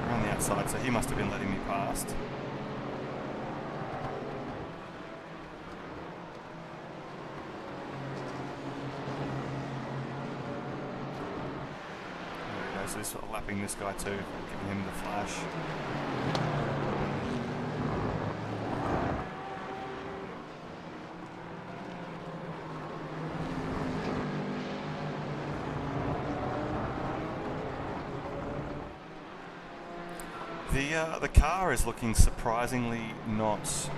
We're on the outside, so he must have been letting me past. There we go, so this sort of lapping this guy too, giving him the flash. The car is looking surprisingly not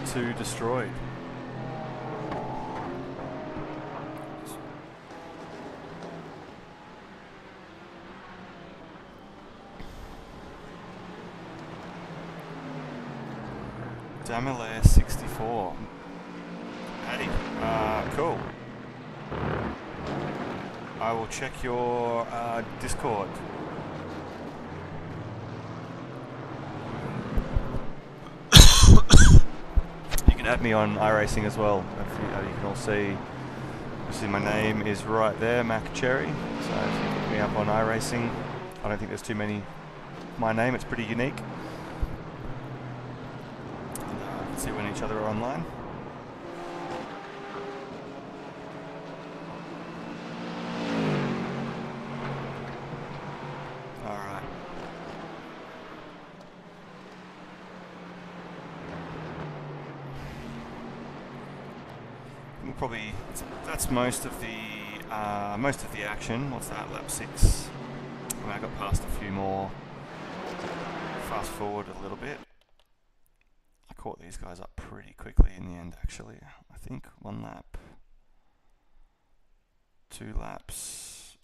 too destroyed. Damilare 64. Hey, cool. I will check your Discord. Add me on iRacing as well. You can all see my name is right there, Mac Cherry. So if you look me up on iRacing, I don't think there's too many. My name, it's pretty unique. And, you can see when each other are online. Alright. Probably that's most of the action. What's that? Lap 6. I mean, I got past a few more. Fast forward a little bit. I caught these guys up pretty quickly in the end. Actually, I think 1 lap, 2 laps,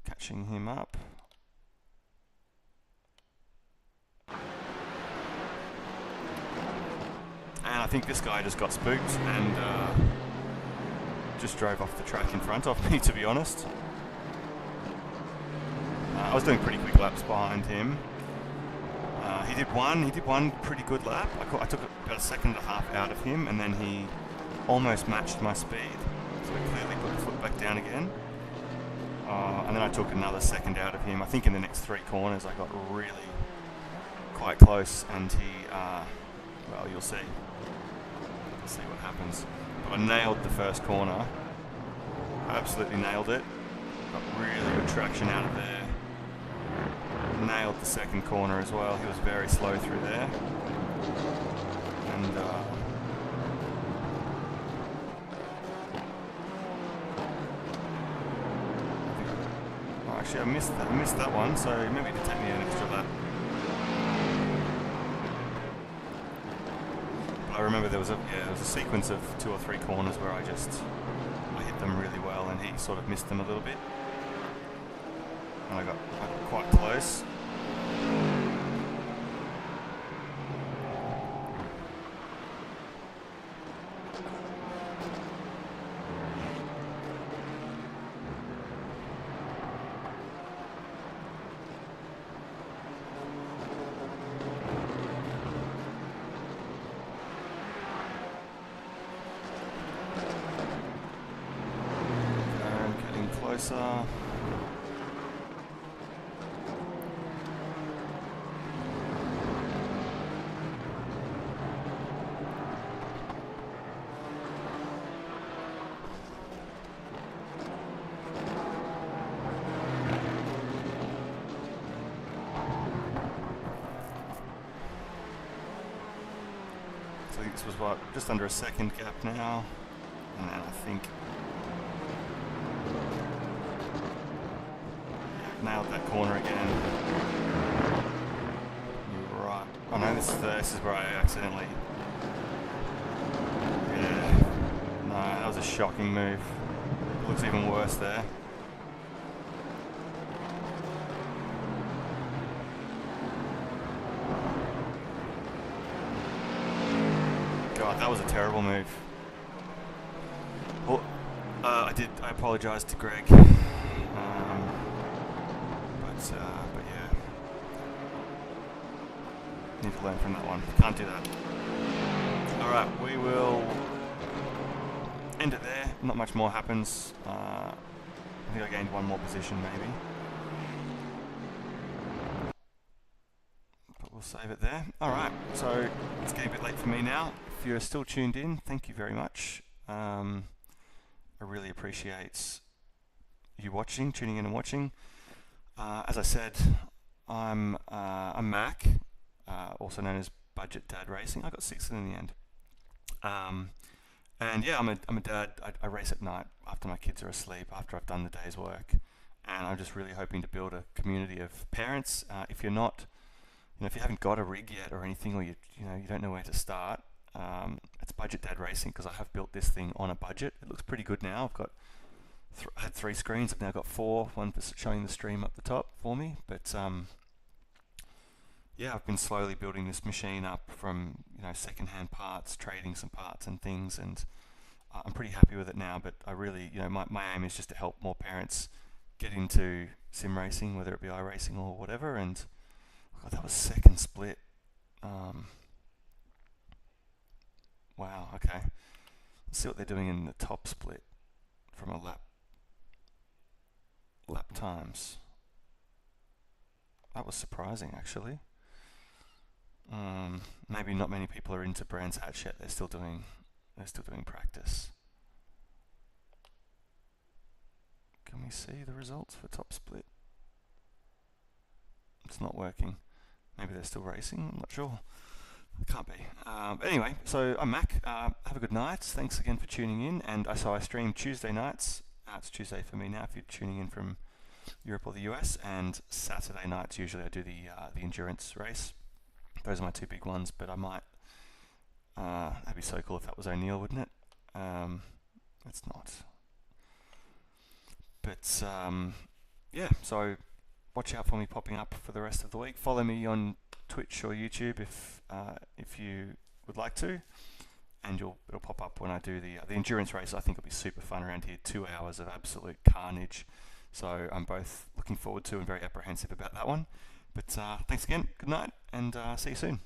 catching him up. And I think this guy just got spooked and just drove off the track in front of me, to be honest. I was doing pretty quick laps behind him. He did one pretty good lap. I took about a second and a half out of him, and then he almost matched my speed. So I clearly put the foot back down again. And then I took another second out of him. I think in the next 3 corners I got really quite close, and he, well, you'll see. See what happens. But I nailed the first corner. Absolutely nailed it. Got really good traction out of there. Nailed the second corner as well. He was very slow through there. And actually I missed that one, so maybe to take me an extra lap. I remember there was a sequence of 2 or 3 corners where I hit them really well, and he sort of missed them a little bit, and I got quite close. closer. So I think this was what, just under a second gap now, and then I think nailed that corner again. Right. Oh no, this is where I accidentally. Yeah. No, that was a shocking move. Looks even worse there. God, that was a terrible move. Well, I apologise to Greg. But yeah, need to learn from that one. Can't do that. Alright, we will end it there. Not much more happens. I think I gained one more position maybe. But we'll save it there. Alright, so it's getting a bit late for me now. If you're still tuned in, thank you very much. I really appreciate you watching, tuning in and watching. As I said, I'm Mac, also known as Budget Dad Racing. I got 6th in the end. And yeah, I'm a dad. I race at night after my kids are asleep, after I've done the day's work. And I'm just really hoping to build a community of parents. If you're not, if you haven't got a rig yet or anything, or you don't know where to start, it's Budget Dad Racing, because I have built this thing on a budget. It looks pretty good now. I've got I had 3 screens. I've now got 4. One for showing the stream up the top for me. But yeah, I've been slowly building this machine up from second-hand parts, trading some parts and things, and I'm pretty happy with it now. But I really, my aim is just to help more parents get into sim racing, whether it be iRacing or whatever. And God, that was second split. Wow. Okay. Let's see what they're doing in the top split from a lap times. That was surprising, actually. Maybe not many people are into Brands Hatch yet. They're still doing practice. Can we see the results for top split? It's not working. Maybe they're still racing. I'm not sure. Can't be. Anyway, so I'm Mac. Have a good night. Thanks again for tuning in. And I stream Tuesday nights. It's Tuesday for me now if you're tuning in from Europe or the US. And Saturday nights usually I do the endurance race. Those are my 2 big ones. But I might. That'd be so cool if that was O'Neill, wouldn't it? It's not. But yeah. So watch out for me popping up for the rest of the week. Follow me on Twitch or YouTube if you would like to, and it'll pop up when I do the endurance race. I think it'll be super fun around here. 2 hours of absolute carnage. So I'm both looking forward to and very apprehensive about that one. But thanks again. Good night, and see you soon.